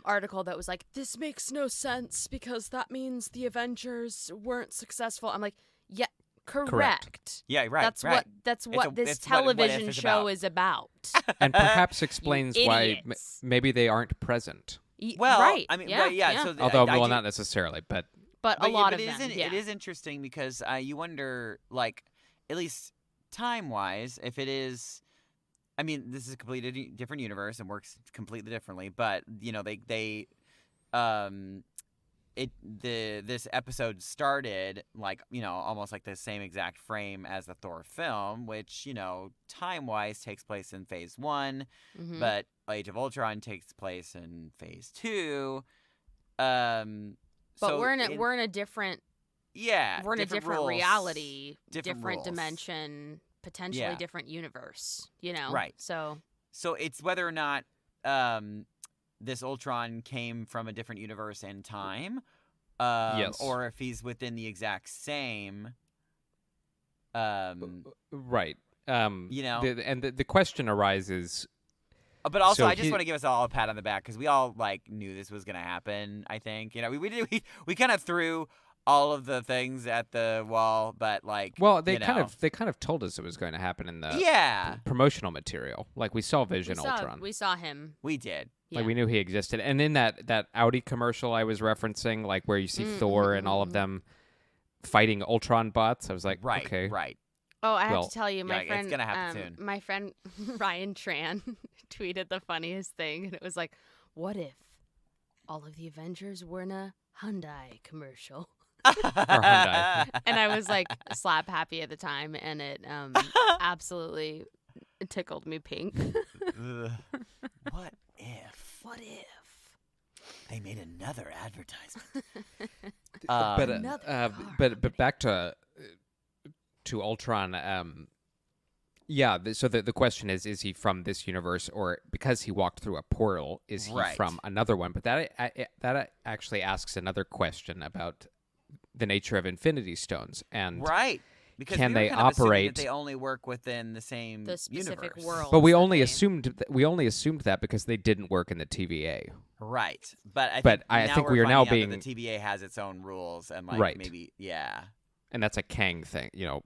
Speaker 2: Article that was like, this makes no sense because that means the Avengers weren't successful. I'm like, yeah, correct.
Speaker 3: Yeah, right.
Speaker 2: That's
Speaker 3: right.
Speaker 2: that's
Speaker 3: It's
Speaker 2: what this
Speaker 3: it's what If
Speaker 2: television
Speaker 3: is
Speaker 2: show
Speaker 3: about.
Speaker 2: is about.
Speaker 1: And perhaps explains why
Speaker 2: idiots.
Speaker 1: maybe they aren't present.
Speaker 3: Well,
Speaker 2: right.
Speaker 3: I mean,
Speaker 2: yeah,
Speaker 3: yeah. So
Speaker 1: Although,
Speaker 3: I
Speaker 1: well,
Speaker 3: do-
Speaker 1: not necessarily, but
Speaker 2: but a
Speaker 3: But
Speaker 2: lot
Speaker 3: but
Speaker 2: of
Speaker 3: it
Speaker 2: them.
Speaker 3: is
Speaker 2: Yeah.
Speaker 3: it is interesting because you wonder, like, at least time-wise, if it is. I mean, this is a completely different universe and works completely differently. But this episode started like almost like the same exact frame as the Thor film, which time-wise takes place in Phase 1,
Speaker 2: Mhm.
Speaker 3: but Age of Ultron takes place in Phase 2. But
Speaker 2: But we're in a different
Speaker 3: different
Speaker 2: different
Speaker 3: rules,
Speaker 2: reality,
Speaker 3: different
Speaker 2: different
Speaker 3: rules.
Speaker 2: dimension, potentially
Speaker 3: Yeah.
Speaker 2: different universe.
Speaker 3: Right.
Speaker 2: So
Speaker 3: So it's whether or not this Ultron came from a different universe and time,
Speaker 1: Yes.
Speaker 3: or if he's within the exact same.
Speaker 1: right. The question arises.
Speaker 3: But also,
Speaker 1: So
Speaker 3: I just want to give us all a pat on the back because we all knew this was gonna happen. I think we kind of threw all of the things at the wall, but
Speaker 1: Well, they kind of told us it was going to happen in the
Speaker 3: yeah,
Speaker 1: promotional material. Like we saw Vision Ultron.
Speaker 2: we saw him.
Speaker 3: we did.
Speaker 2: Yeah.
Speaker 1: Like we knew he existed. And in that Audi commercial I was referencing, like where you see Thor and all of them fighting Ultron bots, I was like,
Speaker 3: Right,
Speaker 1: okay.
Speaker 3: right.
Speaker 2: Oh, I have
Speaker 1: Well,
Speaker 2: to tell you, my
Speaker 3: yeah,
Speaker 2: friend,
Speaker 3: it's gonna happen soon.
Speaker 2: my friend Ryan Tran tweeted the funniest thing, and it was like, "What if all of the Avengers were in a Hyundai commercial?"
Speaker 1: Or Hyundai.
Speaker 2: And I was like, slap happy at the time, and it absolutely tickled me pink.
Speaker 3: Ugh. What if
Speaker 2: What if?
Speaker 3: they made another advertisement?
Speaker 1: But
Speaker 2: Another car.
Speaker 1: but back to Ultron. So the question is he from this universe, or because he walked through a portal, is he
Speaker 3: Right.
Speaker 1: from another one? But that actually asks another question about the nature of Infinity Stones and
Speaker 3: Right. Because
Speaker 1: Can
Speaker 3: we were
Speaker 1: they
Speaker 3: kind of assuming
Speaker 1: operate-
Speaker 3: that they only work within the same
Speaker 2: The specific
Speaker 3: universe.
Speaker 2: world.
Speaker 1: But we
Speaker 2: that
Speaker 1: only
Speaker 2: they-
Speaker 1: assumed that because they didn't work in the TVA.
Speaker 3: Right. But I
Speaker 1: But
Speaker 3: think,
Speaker 1: I
Speaker 3: now
Speaker 1: think
Speaker 3: we're
Speaker 1: we are now
Speaker 3: finding out
Speaker 1: being-
Speaker 3: that the TVA has its own rules and
Speaker 1: Right.
Speaker 3: maybe yeah.
Speaker 1: And that's a Kang thing,
Speaker 2: yeah.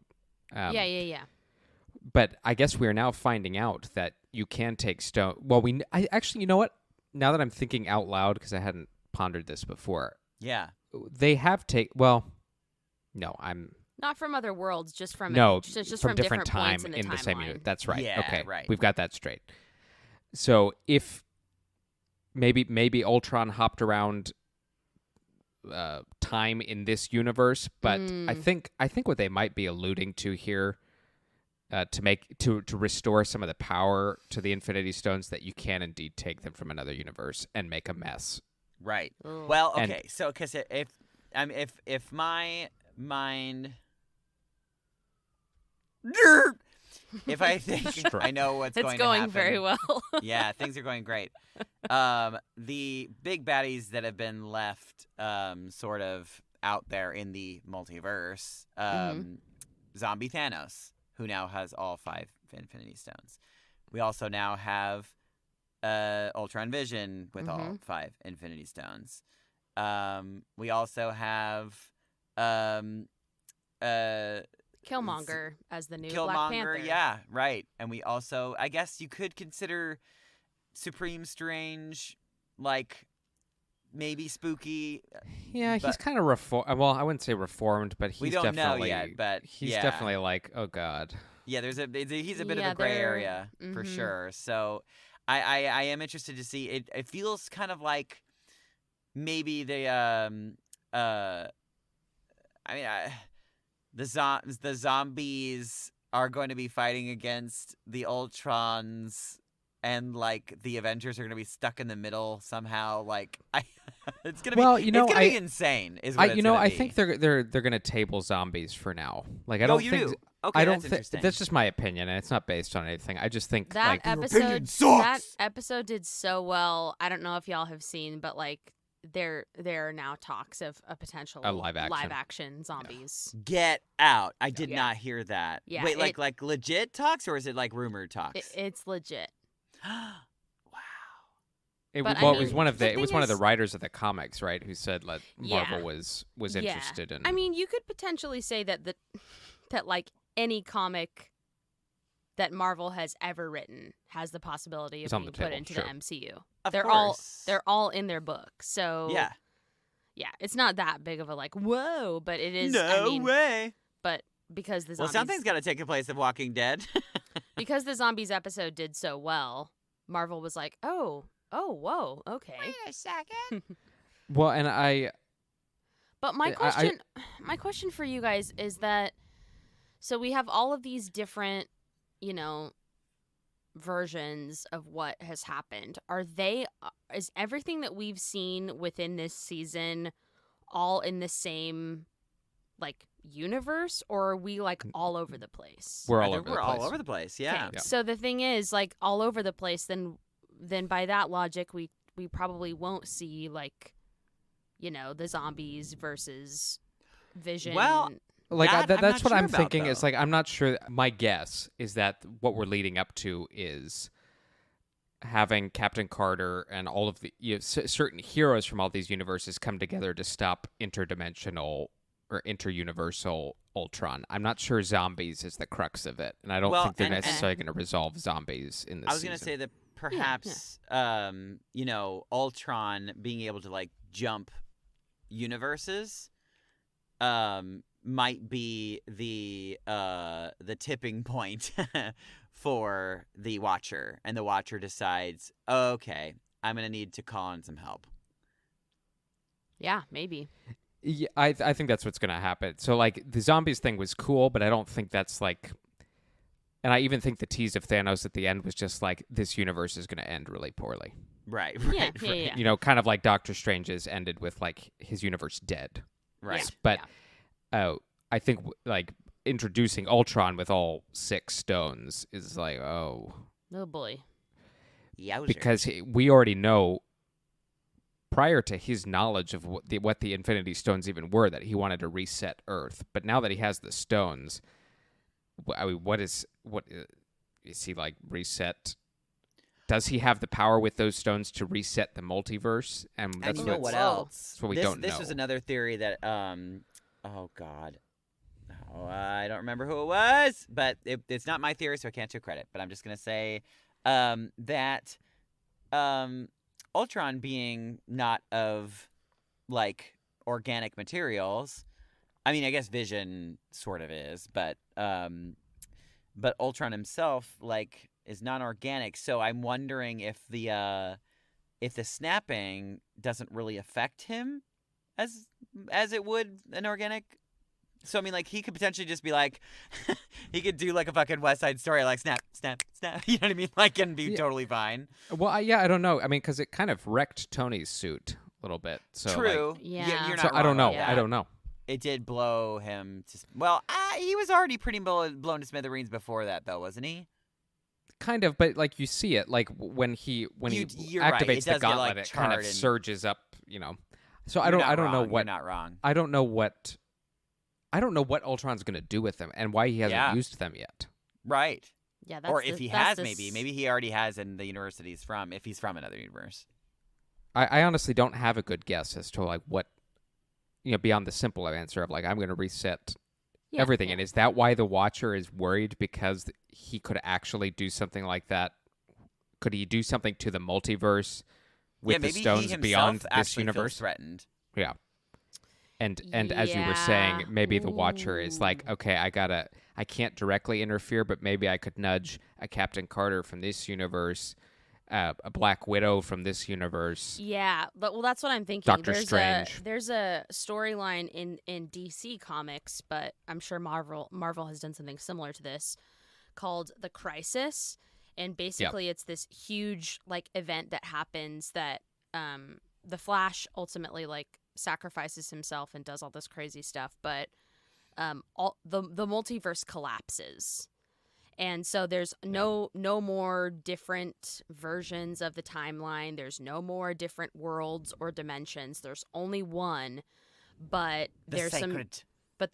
Speaker 1: But I guess we are now finding out that you can take stone. Well, I actually, you know what? Now that I'm thinking out loud, because I hadn't pondered this before,
Speaker 3: Yeah.
Speaker 1: they have Well, no, I'm
Speaker 2: Not from other worlds, just from
Speaker 1: no
Speaker 2: just
Speaker 1: from
Speaker 2: from
Speaker 1: different
Speaker 2: points
Speaker 1: time
Speaker 2: in the
Speaker 1: same
Speaker 2: timeline.
Speaker 1: unit. That's right.
Speaker 3: Yeah,
Speaker 1: okay,
Speaker 3: right.
Speaker 1: we've got that straight. So if maybe Ultron hopped around time in this universe, but I think what they might be alluding to here to restore some of the power to the Infinity Stones, that you can indeed take them from another universe and make a mess.
Speaker 3: Right.
Speaker 2: Ugh.
Speaker 3: Well,
Speaker 1: And-
Speaker 3: okay. So, because if my mind, if I think I know what's
Speaker 2: It's
Speaker 3: going
Speaker 2: going
Speaker 3: to happen,
Speaker 2: very well.
Speaker 3: yeah, things are going great. The big baddies that have been left, sort of out there in the multiverse, Zombie Thanos, who now has all 5 Infinity Stones. We also now have Ultron Vision with all 5 Infinity Stones. We also have
Speaker 2: Killmonger as the new Black Panther.
Speaker 3: yeah, right. And we also, I guess you could consider Supreme Strange, like, maybe spooky.
Speaker 1: Yeah, he's
Speaker 3: But-
Speaker 1: kind of reformed. Well, I wouldn't say reformed, but he's
Speaker 3: We don't know
Speaker 1: definitely
Speaker 3: yet, but
Speaker 1: he's
Speaker 3: yeah.
Speaker 1: definitely like, oh god.
Speaker 3: Yeah, he's a bit of
Speaker 2: Yeah,
Speaker 3: a gray
Speaker 2: they're-
Speaker 3: area for
Speaker 2: mhm.
Speaker 3: sure. So I am interested to see. It feels kind of like maybe they the zombies are going to be fighting against the Ultrons, and like the Avengers are going to be stuck in the middle somehow. Like it's gonna
Speaker 1: Well,
Speaker 3: be
Speaker 1: you know,
Speaker 3: it's gonna be
Speaker 1: I-
Speaker 3: insane. Is what it's
Speaker 1: you know,
Speaker 3: gonna
Speaker 1: I
Speaker 3: be.
Speaker 1: think they're gonna table zombies for now. Like I
Speaker 3: Oh,
Speaker 1: don't
Speaker 3: you
Speaker 1: think
Speaker 3: do? Okay,
Speaker 1: I don't
Speaker 3: that's
Speaker 1: think
Speaker 3: interesting.
Speaker 1: that's just my opinion, and it's not based on anything. I just think
Speaker 2: That
Speaker 1: like
Speaker 3: opinion
Speaker 2: episode
Speaker 3: sucks!
Speaker 2: that episode did so well. I don't know if y'all have seen, but like there are now talks of a potential
Speaker 1: A live action.
Speaker 2: zombies.
Speaker 3: Get out! I did
Speaker 2: Yeah.
Speaker 3: not hear that.
Speaker 2: Yeah,
Speaker 3: Wait,
Speaker 2: it-
Speaker 3: like legit talks, or is it like rumored talks?
Speaker 2: It's legit.
Speaker 3: Wow.
Speaker 1: it,
Speaker 2: but I
Speaker 1: well, it was
Speaker 2: mean,
Speaker 1: one of
Speaker 2: the
Speaker 1: it was
Speaker 2: thing
Speaker 1: one of the
Speaker 2: is-
Speaker 1: writers of the comics, right? Who said like
Speaker 2: Yeah.
Speaker 1: Marvel was
Speaker 2: Yeah.
Speaker 1: interested in.
Speaker 2: I mean, you could potentially say that that like any comic that Marvel has ever written has the possibility of
Speaker 1: It's on
Speaker 2: being
Speaker 1: the
Speaker 2: put
Speaker 1: table,
Speaker 2: into
Speaker 1: sure.
Speaker 2: the MCU.
Speaker 3: Of
Speaker 2: they're
Speaker 3: course.
Speaker 2: all in their book. So
Speaker 3: Yeah.
Speaker 2: yeah, it's not that big of a like whoa, but it is.
Speaker 3: No
Speaker 2: I mean,
Speaker 3: way.
Speaker 2: but because the
Speaker 3: Well,
Speaker 2: zombies,
Speaker 3: something's got to take the place of Walking Dead.
Speaker 2: because the zombies episode did so well, Marvel was like, oh, whoa, okay.
Speaker 3: a second.
Speaker 1: well, and I
Speaker 2: But my
Speaker 1: I-
Speaker 2: question for you guys is that, so we have all of these different, versions of what has happened. Is everything that we've seen within this season all in the same, like, universe, or are we like all over the place?
Speaker 1: we're
Speaker 3: I
Speaker 1: all
Speaker 3: think
Speaker 1: over
Speaker 3: we're
Speaker 1: the place.
Speaker 3: all over the place. Yeah.
Speaker 2: Okay, so the thing is, like, all over the place, then by that logic, we probably won't see, like, the zombies versus Vision.
Speaker 3: Well,
Speaker 1: Like
Speaker 3: That I'm
Speaker 1: that's
Speaker 3: not
Speaker 1: what
Speaker 3: sure
Speaker 1: I'm
Speaker 3: about,
Speaker 1: thinking. Is
Speaker 3: though.
Speaker 1: like I'm not sure. My guess is that what we're leading up to is having Captain Carter and all of the certain heroes from all these universes come together to stop interdimensional or interuniversal Ultron. I'm not sure zombies is the crux of it, and I don't
Speaker 3: Well,
Speaker 1: think they're
Speaker 3: and-
Speaker 1: necessarily going to resolve zombies in this.
Speaker 3: I was gonna say that perhaps, Ultron being able to like jump universes, might be the tipping point for the Watcher, and the Watcher decides, okay, I'm gonna need to call in some help.
Speaker 2: Yeah, maybe.
Speaker 1: Yeah, I think that's what's going to happen. So like the zombies thing was cool, but I don't think that's like. And I even think the tease of Thanos at the end was just like this universe is going to end really poorly.
Speaker 3: Right.
Speaker 2: Yeah,
Speaker 3: Right.
Speaker 2: yeah,
Speaker 3: right.
Speaker 2: yeah.
Speaker 1: You know, kind of like Doctor Strange's ended with like his universe dead.
Speaker 3: Right.
Speaker 2: Yeah.
Speaker 1: But I think like introducing Ultron with all 6 stones is like, oh,
Speaker 2: Oh boy.
Speaker 3: Yowzer.
Speaker 1: because we already know prior to his knowledge of what the Infinity Stones even were, that he wanted to reset Earth. But now that he has the stones, I mean, what is he like reset? Does he have the power with those stones to reset the multiverse? And
Speaker 3: And
Speaker 1: that's
Speaker 3: you know
Speaker 1: what
Speaker 3: what
Speaker 2: Whoa.
Speaker 3: else?
Speaker 1: That's what we
Speaker 3: this,
Speaker 1: don't
Speaker 3: This
Speaker 1: know.
Speaker 3: was another theory that oh god, I don't remember who it was, but it's not my theory, so I can't take credit. But I'm just gonna say that Ultron being not of like organic materials. I mean, I guess Vision sort of is, but Ultron himself, like, is non-organic. So I'm wondering if the snapping doesn't really affect him as it would an organic. So I mean, like, he could potentially just be like, he could do like a fucking West Side Story, like snap, snap, snap. You know what I mean? Like, and be totally fine.
Speaker 1: Well, I don't know. I mean, because it kind of wrecked Tony's suit a little bit. So,
Speaker 3: True.
Speaker 1: Like,
Speaker 2: Yeah.
Speaker 3: You're not
Speaker 1: so
Speaker 3: wrong
Speaker 1: I don't know.
Speaker 3: about that.
Speaker 1: I don't know.
Speaker 3: It did blow him to. Well, he was already pretty blown to smithereens before that, though, wasn't he?
Speaker 1: Kind of, but like you see it, like when he
Speaker 3: You're right.
Speaker 1: activates
Speaker 3: It
Speaker 1: the
Speaker 3: does get,
Speaker 1: gauntlet,
Speaker 3: like,
Speaker 1: it kind of
Speaker 3: charred and-
Speaker 1: surges up. So I
Speaker 3: You're
Speaker 1: don't
Speaker 3: not
Speaker 1: know
Speaker 3: wrong.
Speaker 1: what
Speaker 3: You're not wrong.
Speaker 1: I don't know what Ultron's going to do with them and why he hasn't
Speaker 3: Yeah.
Speaker 1: used them yet.
Speaker 3: Right.
Speaker 2: Yeah, that's
Speaker 3: Or if he has, maybe
Speaker 2: maybe
Speaker 3: he already has in the universe that he's from. If he's from another universe.
Speaker 1: I honestly don't have a good guess as to like what beyond the simple answer of like I'm going to reset everything. And is that why the Watcher is worried because he could actually do something like that? Could he do something to the multiverse with the
Speaker 3: maybe
Speaker 1: stones
Speaker 3: he himself
Speaker 1: beyond this
Speaker 3: actually feels
Speaker 1: universe?
Speaker 3: threatened.
Speaker 1: Yeah. And as you were saying,
Speaker 2: Yeah.
Speaker 1: maybe the Watcher is like,
Speaker 2: Ooh.
Speaker 1: okay, I can't directly interfere, but maybe I could nudge a Captain Carter from this universe, a Black Widow from this universe.
Speaker 2: Yeah, well, that's what I'm thinking.
Speaker 1: Doctor Strange.
Speaker 2: There's a storyline in DC Comics, but I'm sure Marvel has done something similar to this, called The Crisis, and basically it's this huge like event that happens that the Flash ultimately like sacrifices himself and does all this crazy stuff, but all the multiverse collapses. And so there's no more different versions of the timeline. There's no more different worlds or dimensions. There's only one, but there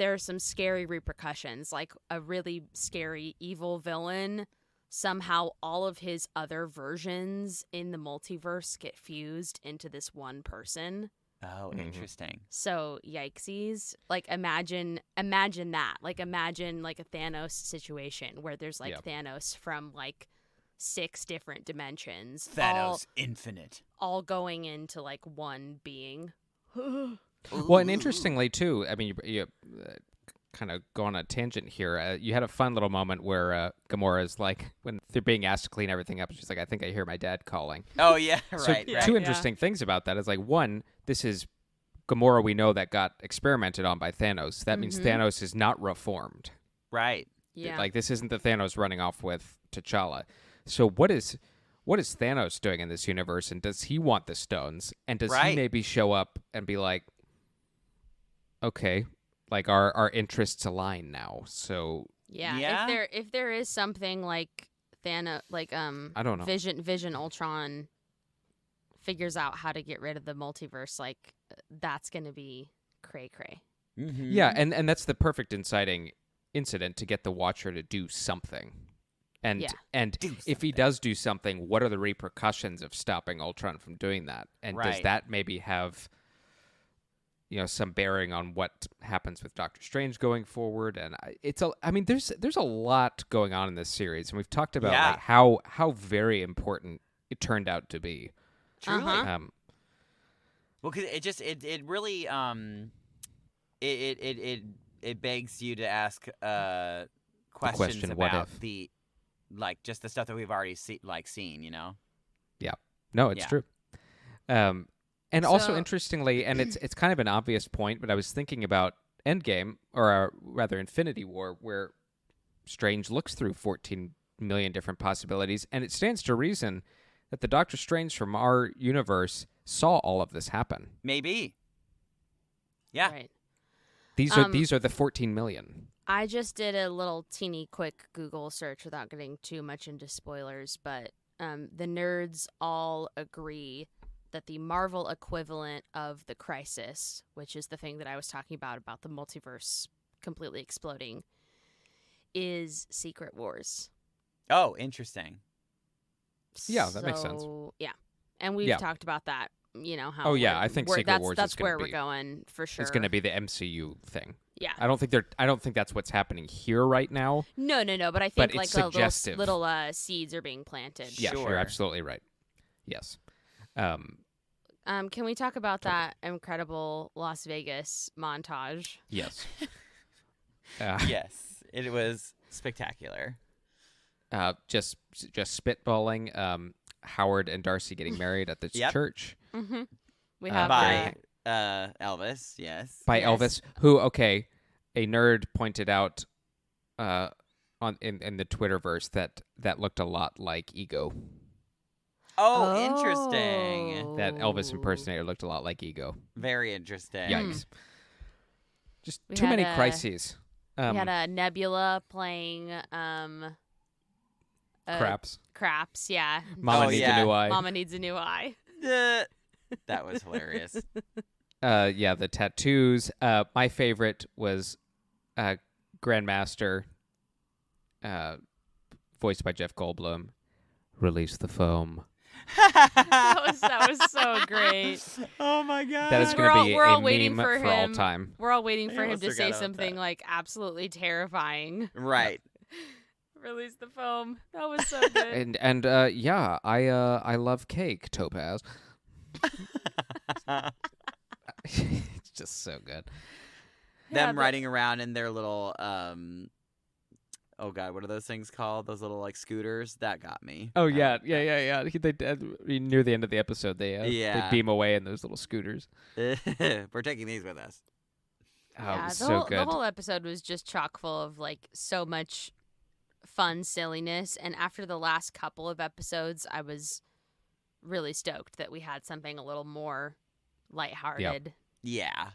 Speaker 2: are some scary repercussions, like a really scary evil villain. Somehow all of his other versions in the multiverse get fused into this one person.
Speaker 3: Oh, interesting.
Speaker 2: So yikesies. Like imagine that. Like imagine like a Thanos situation where there's like Thanos from like 6 different dimensions.
Speaker 3: Thanos infinite.
Speaker 2: All going into like one being.
Speaker 1: Well, and interestingly too, I mean, you kind of go on a tangent here. You had a fun little moment where Gamora is like, when they're being asked to clean everything up, she's like, I think I hear my dad calling.
Speaker 3: Oh, yeah, right.
Speaker 1: So two interesting things about that is like, one, this is Gamora we know that got experimented on by Thanos. That means Thanos is not reformed.
Speaker 3: Right.
Speaker 2: Yeah.
Speaker 1: Like, this isn't the Thanos running off with T'Challa. So what is Thanos doing in this universe, and does he want the stones? And does he maybe show up and be like, okay, like our interests align now, so
Speaker 2: yeah. If there is something like Thanos, like
Speaker 1: I don't know,
Speaker 2: Vision Ultron figures out how to get rid of the multiverse, like that's gonna be cray.
Speaker 3: Mm-hmm.
Speaker 1: Yeah, and that's the perfect inciting incident to get the Watcher to do something. And if he does do something, what are the repercussions of stopping Ultron from doing that? And does that maybe have some bearing on what happens with Doctor Strange going forward? And there's a lot going on in this series, and we've talked about like how very important it turned out to be.
Speaker 3: Truly.
Speaker 2: Uh-huh.
Speaker 3: Well, because it really it begs you to ask questions about the like just the stuff that we've already seen,
Speaker 1: Yeah. No, it's true. And also interestingly, and it's kind of an obvious point, but I was thinking about Endgame, or rather Infinity War, where Strange looks through 14 million different possibilities, and it stands to reason that the Doctor Strange from our universe saw all of this happen.
Speaker 3: Maybe. Yeah.
Speaker 2: Right.
Speaker 1: These are the 14 million.
Speaker 2: I just did a little teeny quick Google search without getting too much into spoilers, but the nerds all agree that the Marvel equivalent of the Crisis, which is the thing that I was talking about the multiverse completely exploding, is Secret Wars.
Speaker 3: Oh, interesting.
Speaker 1: Yeah, that makes sense.
Speaker 2: Yeah, and we've talked about that. How?
Speaker 1: Oh yeah, I think Secret Wars.
Speaker 2: That's where we're going for sure.
Speaker 1: It's going to be the MCU thing.
Speaker 2: Yeah,
Speaker 1: I don't think that's what's happening here right now.
Speaker 2: No, but I think like
Speaker 1: suggestive.
Speaker 2: little seeds are being planted.
Speaker 1: Yeah,
Speaker 3: sure.
Speaker 1: You're absolutely right. Yes.
Speaker 2: Can we talk about that incredible Las Vegas montage?
Speaker 1: Yes.
Speaker 3: Yes, it was spectacular.
Speaker 1: just spitballing. Howard and Darcy getting married at the
Speaker 3: Yep.
Speaker 1: church
Speaker 2: Mm-hmm. We have
Speaker 3: By Elvis, yes.
Speaker 1: by
Speaker 2: Yes.
Speaker 1: Elvis, who a nerd pointed out in the Twitterverse that looked a lot like Ego.
Speaker 3: Oh, interesting.
Speaker 1: That Elvis impersonator looked a lot like Ego.
Speaker 3: Very interesting.
Speaker 1: Yikes! Just
Speaker 2: We
Speaker 1: too
Speaker 2: had
Speaker 1: many
Speaker 2: a-
Speaker 1: crises.
Speaker 2: We had a Nebula playing
Speaker 1: Craps.
Speaker 2: Craps, yeah.
Speaker 1: Mama
Speaker 3: Oh,
Speaker 1: needs
Speaker 3: yeah.
Speaker 1: a new eye.
Speaker 2: Mama needs a new eye.
Speaker 3: That was hilarious.
Speaker 1: Yeah, the tattoos. My favorite was Grandmaster, voiced by Jeff Goldblum. Release the foam.
Speaker 2: That was so great.
Speaker 3: Oh my god.
Speaker 1: That is
Speaker 2: We're
Speaker 1: going
Speaker 2: all-
Speaker 1: to be
Speaker 2: we're
Speaker 1: a
Speaker 2: all waiting
Speaker 1: meme
Speaker 2: for
Speaker 1: all
Speaker 2: him.
Speaker 1: time.
Speaker 2: We're all waiting
Speaker 3: I
Speaker 2: for him
Speaker 3: almost
Speaker 2: to
Speaker 3: forgot
Speaker 2: say
Speaker 3: about
Speaker 2: something
Speaker 3: that.
Speaker 2: like absolutely terrifying.
Speaker 3: Right.
Speaker 2: Release the foam. That was so good.
Speaker 1: And yeah, I love cake, Topaz. It's just so good.
Speaker 2: Yeah,
Speaker 3: Them
Speaker 2: but-
Speaker 3: riding around in their little oh god, what are those things called? Those little like scooters? That got me.
Speaker 1: Oh yeah. Near the end of the episode, they
Speaker 3: Yeah.
Speaker 1: beam away in those little scooters.
Speaker 3: We're taking these with us.
Speaker 1: Oh,
Speaker 2: Yeah,
Speaker 1: it was
Speaker 2: the
Speaker 1: so
Speaker 2: whole,
Speaker 1: good.
Speaker 2: The whole episode was just chock full of like so much fun silliness, and after the last couple of episodes, I was really stoked that we had something a little more lighthearted.
Speaker 3: Yeah.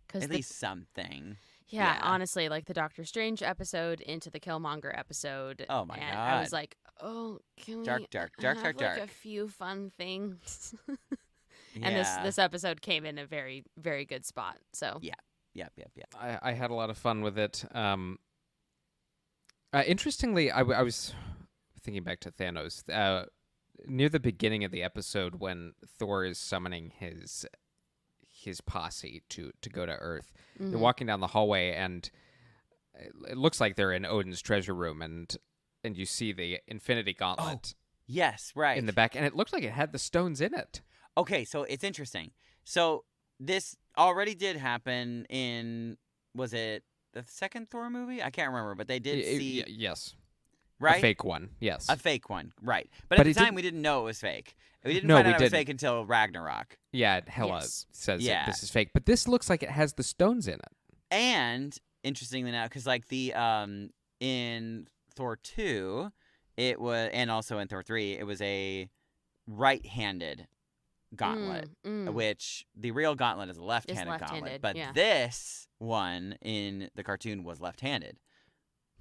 Speaker 2: Because
Speaker 3: At least something.
Speaker 2: yeah,
Speaker 3: yeah.
Speaker 2: honestly, like the Doctor Strange episode into the Killmonger episode.
Speaker 3: Oh my
Speaker 2: and I was
Speaker 3: God.
Speaker 2: like, oh, can
Speaker 3: Dark,
Speaker 2: we
Speaker 3: dark, dark,
Speaker 2: have
Speaker 3: dark,
Speaker 2: like a
Speaker 3: dark.
Speaker 2: few fun things?
Speaker 3: Yeah.
Speaker 2: And this episode came in a very, very good spot. So
Speaker 3: Yeah. Yep.
Speaker 1: I had a lot of fun with it. Interestingly, I was thinking back to Thanos. Near the beginning of the episode, when Thor is summoning his posse to go to Earth, they're walking down the hallway, and it looks like they're in Odin's treasure room, and you see the Infinity Gauntlet
Speaker 3: Yes, right.
Speaker 1: in the back, and it looked like it had the stones in it.
Speaker 3: Okay, so it's interesting. So this already did happen in, was it the second Thor movie? I can't remember, but they did see,
Speaker 1: Yes,
Speaker 3: right?
Speaker 1: a fake one. Yes,
Speaker 3: A fake one, right. But
Speaker 1: But
Speaker 3: at
Speaker 1: it
Speaker 3: the time,
Speaker 1: didn't-
Speaker 3: we didn't know it was fake. We didn't
Speaker 1: No,
Speaker 3: find
Speaker 1: we
Speaker 3: out it was
Speaker 1: didn't.
Speaker 3: fake until Ragnarok.
Speaker 1: yeah. Hela
Speaker 2: Yes.
Speaker 1: says
Speaker 3: Yeah.
Speaker 1: that this is fake, but this looks like it has the stones in it.
Speaker 3: And interestingly now, because like the in Thor 2, it was, and also in Thor 3, it was a right-handed gauntlet, which the real gauntlet is a left-handed gauntlet.
Speaker 2: left-handed,
Speaker 3: But
Speaker 2: yeah.
Speaker 3: this one in the cartoon was left-handed.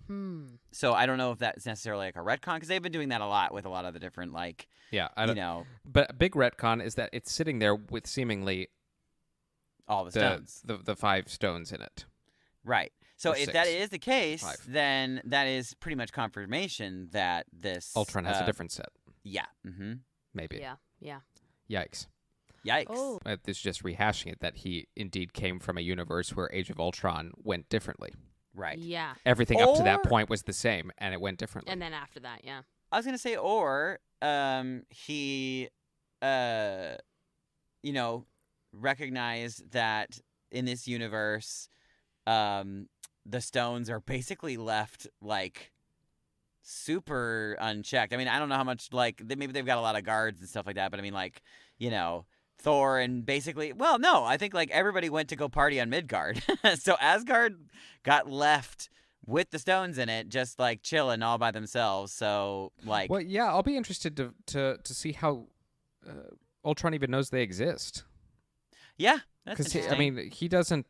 Speaker 2: Hmm.
Speaker 3: So I don't know if that's necessarily like a retcon, because they've been doing that a lot with a lot of the different, like,
Speaker 1: Yeah, I
Speaker 3: you
Speaker 1: don't.
Speaker 3: know,
Speaker 1: But a big retcon is that it's sitting there with seemingly
Speaker 3: all the
Speaker 1: the
Speaker 3: stones.
Speaker 1: the 5 stones in it.
Speaker 3: Right. So
Speaker 1: Or
Speaker 3: if that
Speaker 1: 6.
Speaker 3: is the case,
Speaker 1: 5.
Speaker 3: then that is pretty much confirmation that this
Speaker 1: Ultron has a different set,
Speaker 3: Yeah. Mm-hmm.
Speaker 1: maybe.
Speaker 2: Yeah. Yeah.
Speaker 1: Yikes.
Speaker 3: Yikes.
Speaker 2: Oh.
Speaker 1: This is just rehashing it that he indeed came from a universe where Age of Ultron went differently.
Speaker 3: Right.
Speaker 2: Yeah.
Speaker 1: Everything up to that
Speaker 3: Or-
Speaker 1: point was the same, and it went differently.
Speaker 2: And then after that, yeah.
Speaker 3: I was gonna say, or he, you know, recognized that in this universe, the stones are basically left like super unchecked. I mean, I don't know how much like maybe they've got a lot of guards and stuff like that, but I mean, like, you know, Thor and basically, well, no, I think like everybody went to go party on Midgard, so Asgard got left with the stones in it, just like chilling all by themselves. So like,
Speaker 1: Well, yeah, I'll be interested to see how Ultron even knows they exist.
Speaker 3: yeah, that's
Speaker 1: Because
Speaker 3: interesting.
Speaker 1: I mean, he doesn't.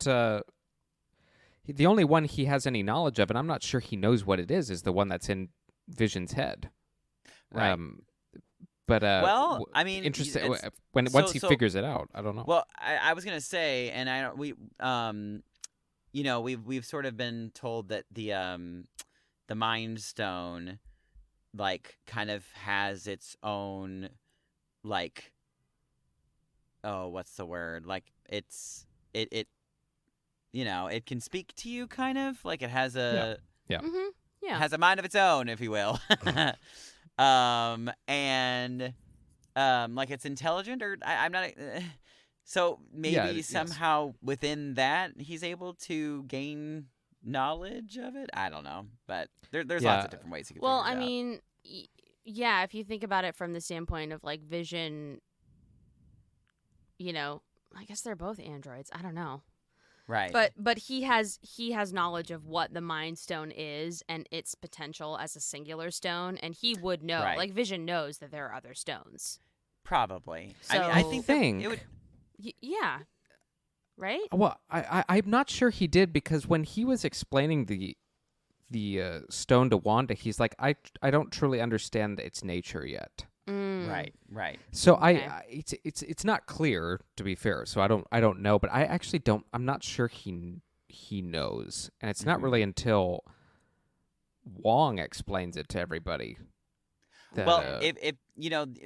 Speaker 1: The only one he has any knowledge of, and I'm not sure he knows what it is the one that's in Vision's head.
Speaker 3: Right.
Speaker 1: But
Speaker 3: Well, I mean,
Speaker 1: interesting.
Speaker 3: it's-
Speaker 1: Once he
Speaker 3: so-
Speaker 1: figures it out, I don't know.
Speaker 3: Well, I was gonna say, and I don't, we, you know, we've sort of been told that the Mind Stone, like, kind of has its own, like, oh, what's the word? Like, it, you know, it can speak to you, kind of, like it has a,
Speaker 1: Yeah.
Speaker 2: Mm-hmm. Yeah.
Speaker 3: has a mind of its own, if you will. And like it's intelligent, or I'm not. So maybe
Speaker 1: Yeah, yes.
Speaker 3: somehow within that he's able to gain knowledge of it. I don't know, but there's
Speaker 1: Yeah.
Speaker 3: lots of different ways you can.
Speaker 2: Well,
Speaker 3: figure
Speaker 2: I
Speaker 3: it out.
Speaker 2: mean, yeah, if you think about it from the standpoint of like Vision, I guess they're both androids. I don't know.
Speaker 3: right?
Speaker 2: But he has knowledge of what the Mind Stone is and its potential as a singular stone, and he would know.
Speaker 3: Right.
Speaker 2: Like Vision knows that there are other stones.
Speaker 3: Probably. I mean, I
Speaker 2: So-
Speaker 3: think that
Speaker 1: Think.
Speaker 3: it would.
Speaker 2: Yeah. Right?
Speaker 1: Well, I'm not sure he did, because when he was explaining the stone to Wanda, he's like, I don't truly understand its nature yet.
Speaker 3: Right.
Speaker 1: So
Speaker 2: Okay.
Speaker 1: it's not clear, to be fair. So I don't know, but I actually don't. I'm not sure he knows, and it's not really until Wong explains it to everybody. That,
Speaker 3: Well, if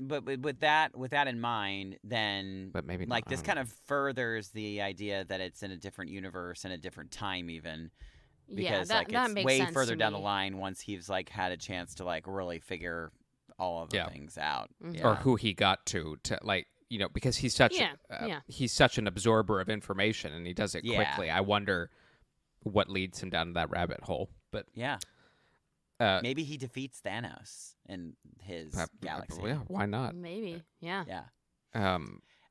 Speaker 3: but with that in mind, then
Speaker 1: but maybe
Speaker 3: like
Speaker 1: not,
Speaker 3: this
Speaker 1: I don't
Speaker 3: kind of furthers the idea that it's in a different universe and a different time, even because
Speaker 2: that,
Speaker 3: like
Speaker 2: that
Speaker 3: it's
Speaker 2: makes
Speaker 3: way
Speaker 2: sense
Speaker 3: further
Speaker 2: to
Speaker 3: down the
Speaker 2: me.
Speaker 3: line once he's like had a chance to like really figure all of the
Speaker 1: Yeah.
Speaker 3: things out.
Speaker 2: Mhm.
Speaker 3: Yeah.
Speaker 1: or who he got to like, because he's such
Speaker 2: Yeah, yeah.
Speaker 1: he's such an absorber of information, and he does it
Speaker 3: Yeah.
Speaker 1: quickly. I wonder what leads him down that rabbit hole. But
Speaker 3: Yeah.
Speaker 1: uh,
Speaker 3: Maybe he defeats Thanos in his galaxy.
Speaker 1: yeah, why not?
Speaker 2: Maybe. Yeah.
Speaker 3: Yeah.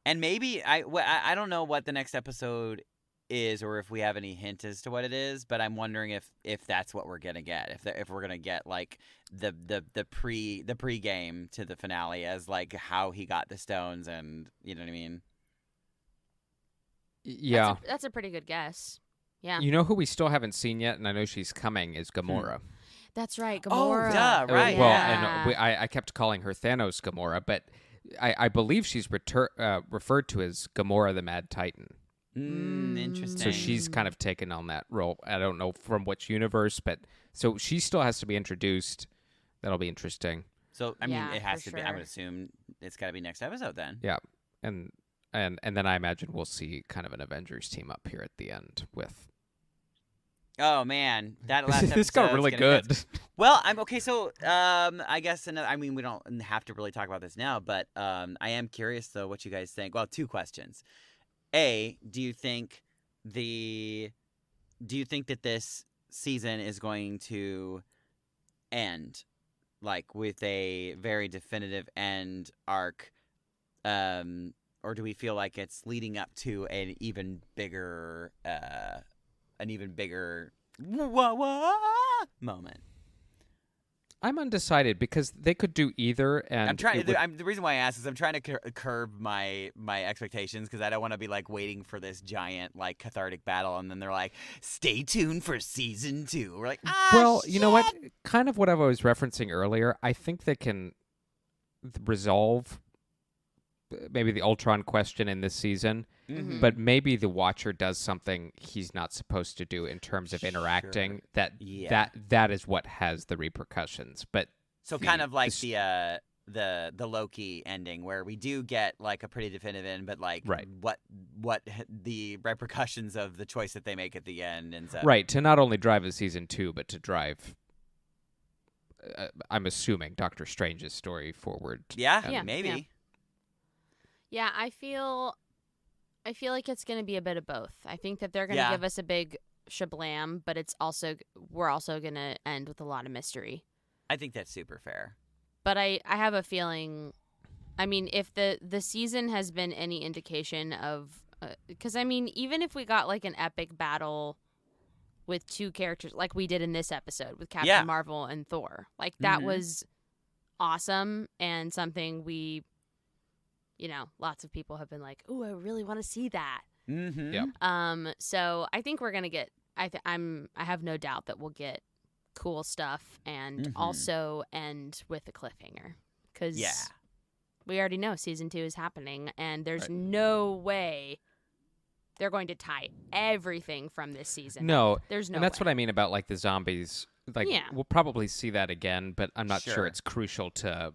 Speaker 1: And
Speaker 3: maybe I don't know what the next episode is, or if we have any hint as to what it is, but I'm wondering if that's what we're gonna get. If we're gonna get like the pre-game to the finale as like how he got the stones, and you know what I mean.
Speaker 1: yeah,
Speaker 2: That's a pretty good guess. Yeah.
Speaker 1: you know who we still haven't seen yet, and I know she's coming, is Gamora.
Speaker 2: That's right.
Speaker 3: Oh,
Speaker 2: Gamora.
Speaker 3: duh, right.
Speaker 1: Well,
Speaker 2: Yeah.
Speaker 1: and I kept calling her Thanos Gamora, but I believe she's referred to as Gamora the Mad Titan.
Speaker 3: Interesting.
Speaker 1: So she's kind of taken on that role. I don't know from which universe, but so she still has to be introduced. That'll be interesting.
Speaker 3: So I mean,
Speaker 2: Yeah,
Speaker 3: it has
Speaker 2: for
Speaker 3: to be. I
Speaker 2: sure.
Speaker 3: would assume it's got to be next episode then.
Speaker 1: Yeah, and then I imagine we'll see kind of an Avengers team up here at the end with.
Speaker 3: Oh man, that last episode
Speaker 1: This got really good.
Speaker 3: Well, I'm okay. So, I guess I mean, we don't have to really talk about this now, but I am curious though what you guys think. Well, two questions. A, do you think that this season is going to end like with a very definitive end arc, or do we feel like it's leading up to an even bigger moment?
Speaker 1: I'm undecided because they could do either, and
Speaker 3: I'm trying.
Speaker 1: it would-
Speaker 3: The reason why I ask is I'm trying to curb my expectations because I don't want to be like waiting for this giant like cathartic battle, and then they're like, "Stay tuned for season 2." We're like,
Speaker 1: well, you know what?
Speaker 3: shit!"
Speaker 1: Kind of what I was referencing earlier. I think they can resolve maybe the Ultron question in this season,
Speaker 3: Mhm.
Speaker 1: but maybe the Watcher does something he's not supposed to do in terms of interacting.
Speaker 3: Sure. Yeah.
Speaker 1: That is what has the repercussions. But
Speaker 3: So kind of like
Speaker 1: the
Speaker 3: the Loki ending where we do get like a pretty definitive end, but like
Speaker 1: Right.
Speaker 3: what the repercussions of the choice that they make at the end and stuff.
Speaker 1: right, to not only drive a season 2, but to drive. I'm assuming Doctor Strange's story forward.
Speaker 3: Yeah.
Speaker 2: Yeah,
Speaker 3: Maybe.
Speaker 2: yeah. Yeah, I feel like it's going to be a bit of both. I think that they're going to
Speaker 3: Yeah.
Speaker 2: give us a big shablam, but we're also going to end with a lot of mystery.
Speaker 3: I think that's super fair.
Speaker 2: But I have a feeling, I mean, if the season has been any indication of, because I mean, even if we got like an epic battle with two characters like we did in this episode with Captain
Speaker 3: Yeah.
Speaker 2: Marvel and Thor, like that
Speaker 3: Mhm.
Speaker 2: was awesome and something lots of people have been like, "Ooh, I really want to see that."
Speaker 3: Mm-hmm.
Speaker 1: Yep.
Speaker 2: So I think we're gonna get. I have no doubt that we'll get cool stuff and
Speaker 3: Mhm.
Speaker 2: also end with a cliffhanger because
Speaker 3: Yeah.
Speaker 2: we already know season 2 is happening and there's
Speaker 1: Right.
Speaker 2: no way they're going to tie everything from this season.
Speaker 1: No,
Speaker 2: There's no.
Speaker 1: and that's
Speaker 2: way.
Speaker 1: what I mean about like the zombies. Like,
Speaker 2: Yeah.
Speaker 1: we'll probably see that again, but I'm not
Speaker 3: Sure.
Speaker 1: sure it's crucial to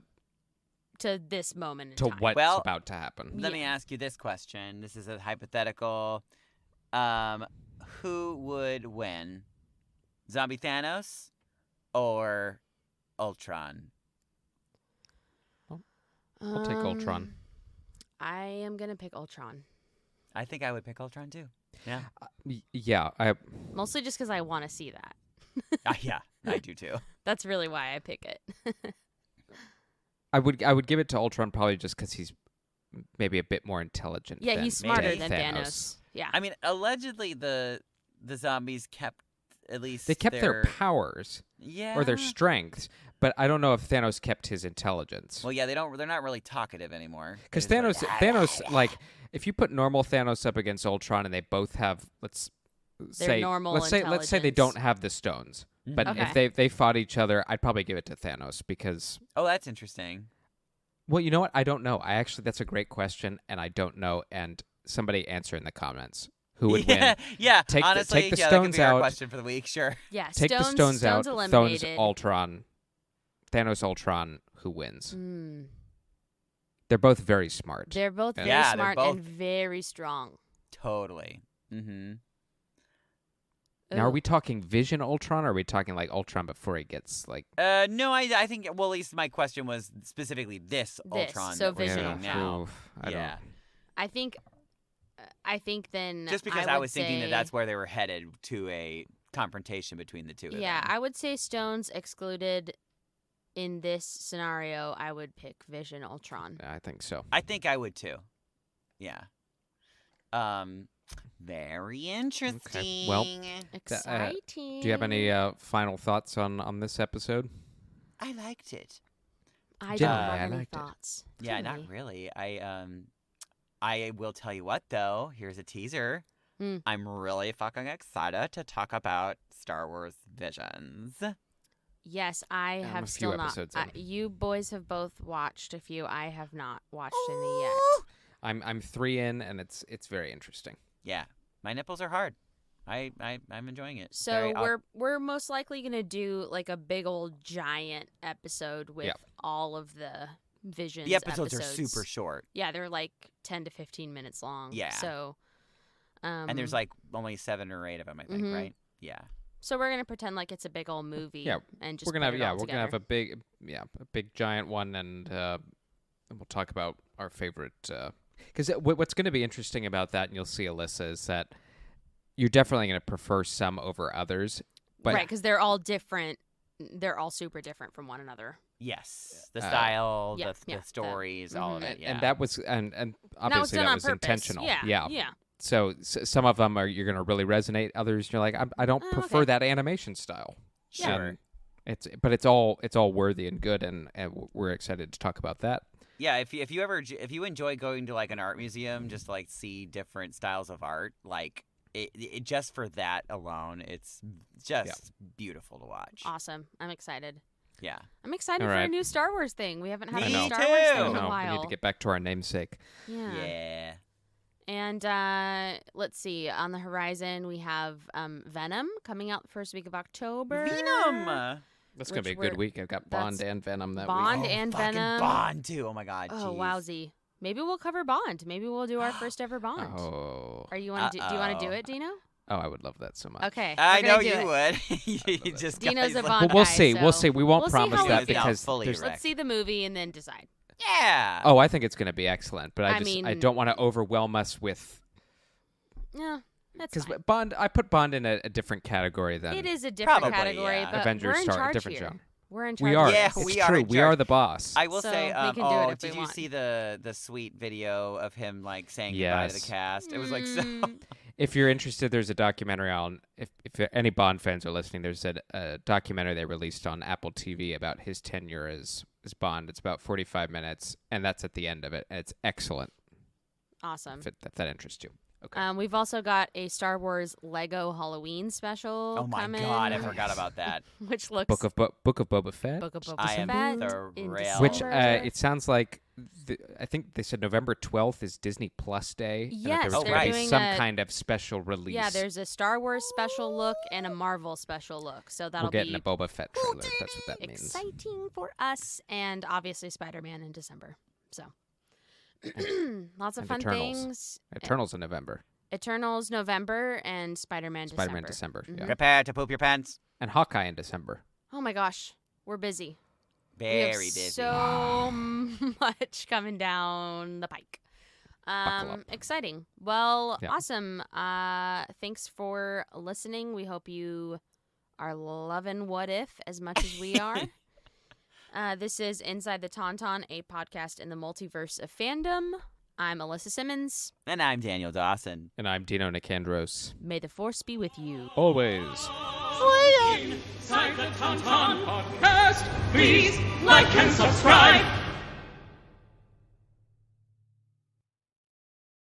Speaker 2: to this moment in
Speaker 1: to
Speaker 2: time.
Speaker 1: what's
Speaker 3: Well,
Speaker 1: about to happen.
Speaker 3: Let me ask you this question. This is a hypothetical. Who would win? Zombie Thanos or Ultron?
Speaker 1: I'll take Ultron.
Speaker 2: I am gonna pick Ultron.
Speaker 3: I think I would pick Ultron too. Yeah.
Speaker 1: Yeah,
Speaker 2: Mostly just because I want to see that.
Speaker 3: Yeah, I do too.
Speaker 2: That's really why I pick it.
Speaker 1: I would give it to Ultron probably just because he's maybe a bit more intelligent.
Speaker 2: Yeah,
Speaker 1: than,
Speaker 2: he's smarter
Speaker 3: maybe
Speaker 2: than Thanos. Yeah.
Speaker 3: I mean, allegedly the zombies kept at least
Speaker 1: They kept their powers
Speaker 3: yeah
Speaker 1: or their strengths, but I don't know if Thanos kept his intelligence.
Speaker 3: Well, yeah, they're not really talkative anymore.
Speaker 1: Because
Speaker 3: They're just
Speaker 1: Thanos, like, if you put normal Thanos up against Ultron and they both have, let's say they don't have the stones, but
Speaker 2: Okay.
Speaker 1: if they fought each other, I'd probably give it to Thanos because.
Speaker 3: Oh, that's interesting.
Speaker 1: Well, you know what? I don't know. That's a great question, and I don't know. And somebody answer in the comments who would win.
Speaker 3: Yeah,
Speaker 1: Take the-
Speaker 3: honestly,
Speaker 1: take the
Speaker 3: that could
Speaker 1: stones
Speaker 3: be our
Speaker 1: out.
Speaker 3: question for the week. Sure.
Speaker 2: Yeah.
Speaker 1: Take the stones out. Stones
Speaker 2: eliminated.
Speaker 1: Ultron. Thanos Ultron. Who wins?
Speaker 2: Mm.
Speaker 1: They're both very smart.
Speaker 2: They're both very
Speaker 3: Yeah, they're
Speaker 2: smart
Speaker 3: both-
Speaker 2: and very strong.
Speaker 3: Totally. Mm-hmm.
Speaker 1: Now, are
Speaker 2: Ooh.
Speaker 1: we talking Vision Ultron, or are we talking like Ultron before he gets like?
Speaker 3: No, I think. Well, at least my question was specifically this Ultron.
Speaker 2: so
Speaker 3: that we're
Speaker 2: Vision
Speaker 3: seeing
Speaker 2: Ultron.
Speaker 3: now.
Speaker 1: Oof, I
Speaker 3: Yeah.
Speaker 2: I think then
Speaker 3: Just because I
Speaker 2: would
Speaker 3: was thinking
Speaker 2: say,
Speaker 3: that's where they were headed to a confrontation between the two of
Speaker 2: Yeah,
Speaker 3: them.
Speaker 2: I would say Stones excluded in this scenario. I would pick Vision Ultron.
Speaker 1: I think so.
Speaker 3: I think I would too. Yeah. Very interesting.
Speaker 1: Well,
Speaker 2: Exciting.
Speaker 1: Do you have any final thoughts on this episode?
Speaker 3: I liked it.
Speaker 2: I
Speaker 1: Yeah,
Speaker 2: don't
Speaker 1: I
Speaker 2: have any
Speaker 1: liked it.
Speaker 2: thoughts.
Speaker 3: Yeah, not really. I will tell you what though. Here's a teaser.
Speaker 2: Hmm.
Speaker 3: I'm really fucking excited to talk about Star Wars Visions.
Speaker 2: Yes, I
Speaker 1: I'm
Speaker 2: have
Speaker 1: a few
Speaker 2: still not.
Speaker 1: episodes in.
Speaker 2: You boys have both watched a few. I have not watched any yet.
Speaker 1: I'm 3 in, and it's very interesting.
Speaker 3: Yeah, my nipples are hard. I'm enjoying it.
Speaker 2: So
Speaker 3: Very-
Speaker 2: we're most likely gonna do like a big old giant episode with
Speaker 1: Yeah.
Speaker 2: all of the Visions.
Speaker 3: the episodes are super short,
Speaker 2: Yeah, they're like 10 to 15 minutes long.
Speaker 3: Yeah.
Speaker 2: So,
Speaker 3: and there's like only 7 or 8 of them, I think,
Speaker 2: Mhm.
Speaker 3: right? Yeah.
Speaker 2: so we're gonna pretend like it's a big old movie.
Speaker 1: Yeah,
Speaker 2: and just
Speaker 1: we're gonna
Speaker 2: put
Speaker 1: have
Speaker 2: it all
Speaker 1: we're gonna have
Speaker 2: together.
Speaker 1: a big giant one, and we'll talk about our favorite. Because what's going to be interesting about that, and you'll see, Alyssa, is that you're definitely going to prefer some over others. But
Speaker 2: right, because they're all different. They're all super different from one another.
Speaker 3: Yes. The style,
Speaker 2: yeah,
Speaker 3: the stories, all of it. Yeah.
Speaker 1: and that was and
Speaker 2: And
Speaker 1: obviously
Speaker 2: done
Speaker 1: that
Speaker 2: on
Speaker 1: was
Speaker 2: purpose.
Speaker 1: intentional.
Speaker 2: Yeah.
Speaker 1: So some of them you're going to really resonate. Others you're like, I don't
Speaker 2: Oh,
Speaker 1: prefer
Speaker 2: okay.
Speaker 1: that animation style.
Speaker 3: Sure.
Speaker 1: And it's all worthy and good, and we're excited to talk about that.
Speaker 3: Yeah, if you enjoy going to like an art museum just to like see different styles of art, like it just for that alone, it's just beautiful to watch.
Speaker 2: Awesome. I'm excited.
Speaker 3: Yeah.
Speaker 2: I'm excited
Speaker 1: All
Speaker 2: for a
Speaker 1: right.
Speaker 2: new Star Wars thing. We haven't had
Speaker 3: Me
Speaker 2: a new Star
Speaker 3: too.
Speaker 2: Wars
Speaker 3: I
Speaker 2: thing in
Speaker 1: No,
Speaker 2: a
Speaker 1: we
Speaker 2: while.
Speaker 1: need to get back to our namesake.
Speaker 2: Yeah.
Speaker 3: Yeah.
Speaker 2: And let's see. On the horizon, we have Venom coming out the first week of October.
Speaker 3: Venom.
Speaker 1: That's going to be a
Speaker 2: Which
Speaker 1: good week. I've got Bond and Venom that
Speaker 2: Bond
Speaker 1: week.
Speaker 2: and
Speaker 3: fucking
Speaker 2: Venom.
Speaker 3: Bond too. Oh my god.
Speaker 2: Oh,
Speaker 3: jeez.
Speaker 2: wowzy. Maybe we'll cover Bond. Maybe we'll do our first ever Bond.
Speaker 1: Oh.
Speaker 2: Are you want to do you want to do
Speaker 3: Uh-oh.
Speaker 2: it, Dino?
Speaker 1: Oh, I would love that so much.
Speaker 2: Okay.
Speaker 3: I
Speaker 2: we're
Speaker 3: know
Speaker 2: gonna do
Speaker 3: you
Speaker 2: it.
Speaker 3: would. You just
Speaker 2: Dino's
Speaker 3: guys
Speaker 2: a
Speaker 3: like-
Speaker 2: Bond
Speaker 1: Well, we'll
Speaker 2: guy,
Speaker 1: see. We'll
Speaker 2: so
Speaker 1: see. We won't
Speaker 2: we'll see
Speaker 1: promise
Speaker 2: how
Speaker 1: that
Speaker 2: we feel.
Speaker 1: because
Speaker 3: Fully
Speaker 1: there's.
Speaker 3: erect.
Speaker 2: Let's see the movie and then decide.
Speaker 3: Yeah.
Speaker 1: Oh, I think it's going to be excellent, but I
Speaker 2: mean-
Speaker 1: don't want to overwhelm us with
Speaker 2: Yeah, that's
Speaker 1: because
Speaker 2: fine.
Speaker 1: Bond. I put Bond in a different category than
Speaker 2: It is a different
Speaker 3: Probably,
Speaker 2: category,
Speaker 3: yeah.
Speaker 2: but
Speaker 1: Avengers
Speaker 2: we're in
Speaker 1: Star,
Speaker 2: charge
Speaker 1: different
Speaker 2: here.
Speaker 1: genre.
Speaker 2: We're in charge.
Speaker 1: We are.
Speaker 2: of
Speaker 3: Yeah,
Speaker 2: this.
Speaker 1: It's
Speaker 3: we are
Speaker 1: true.
Speaker 3: in
Speaker 1: We are
Speaker 3: charge.
Speaker 1: the boss.
Speaker 3: I will
Speaker 2: So
Speaker 3: say,
Speaker 2: we can do it if
Speaker 3: did
Speaker 2: we
Speaker 3: you
Speaker 2: want.
Speaker 3: see the sweet video of him like saying goodbye to the
Speaker 1: Yes.
Speaker 3: cast? It was like so.
Speaker 2: Mm,
Speaker 1: If you're interested, there's a documentary on. If any Bond fans are listening, there's a documentary they released on Apple TV about his tenure as Bond. It's about 45 minutes, and that's at the end of it. And it's excellent.
Speaker 2: awesome.
Speaker 1: If that interests you. Okay.
Speaker 2: We've also got a Star Wars Lego Halloween special.
Speaker 3: Oh my
Speaker 2: coming,
Speaker 3: god, I forgot about that.
Speaker 2: Which looks
Speaker 1: Book of Boba Fett.
Speaker 2: Book of Boba
Speaker 3: I am
Speaker 2: Fett in
Speaker 3: thrilled.
Speaker 1: Which
Speaker 2: December.
Speaker 1: it sounds like I think they said November 12th is Disney Plus Day. and that
Speaker 2: Yes,
Speaker 1: there was
Speaker 3: they're
Speaker 1: gonna be
Speaker 2: doing
Speaker 1: some
Speaker 2: a-
Speaker 1: kind of special release.
Speaker 2: Yeah, there's a Star Wars special look and a Marvel special look. So that'll
Speaker 1: We're getting
Speaker 2: be
Speaker 1: a Boba Fett trailer. That's what that means.
Speaker 2: exciting for us, and obviously Spider-Man in December. So lots of
Speaker 1: and
Speaker 2: fun
Speaker 1: Eternals.
Speaker 2: things.
Speaker 1: Eternals in November.
Speaker 2: Eternals November and Spider-Man
Speaker 1: Spider-Man
Speaker 2: December.
Speaker 1: December. Yeah.
Speaker 3: Prepare to poop your pants.
Speaker 1: And Hawkeye in December.
Speaker 2: Oh my gosh, we're busy. We
Speaker 3: Very
Speaker 2: have
Speaker 3: busy.
Speaker 2: So much coming down the pike.
Speaker 1: Buckle up.
Speaker 2: Exciting. Well,
Speaker 1: Yeah.
Speaker 2: awesome. Thanks for listening. We hope you are loving What If as much as we are. This is Inside the Tauntaun, a podcast in the multiverse of fandom. I'm Alyssa Simmons.
Speaker 3: And I'm Daniel Dawson.
Speaker 1: And I'm Dino Nicandros.
Speaker 2: May the force be with you.
Speaker 1: Always.
Speaker 7: Inside the Tauntaun podcast. Please like and subscribe.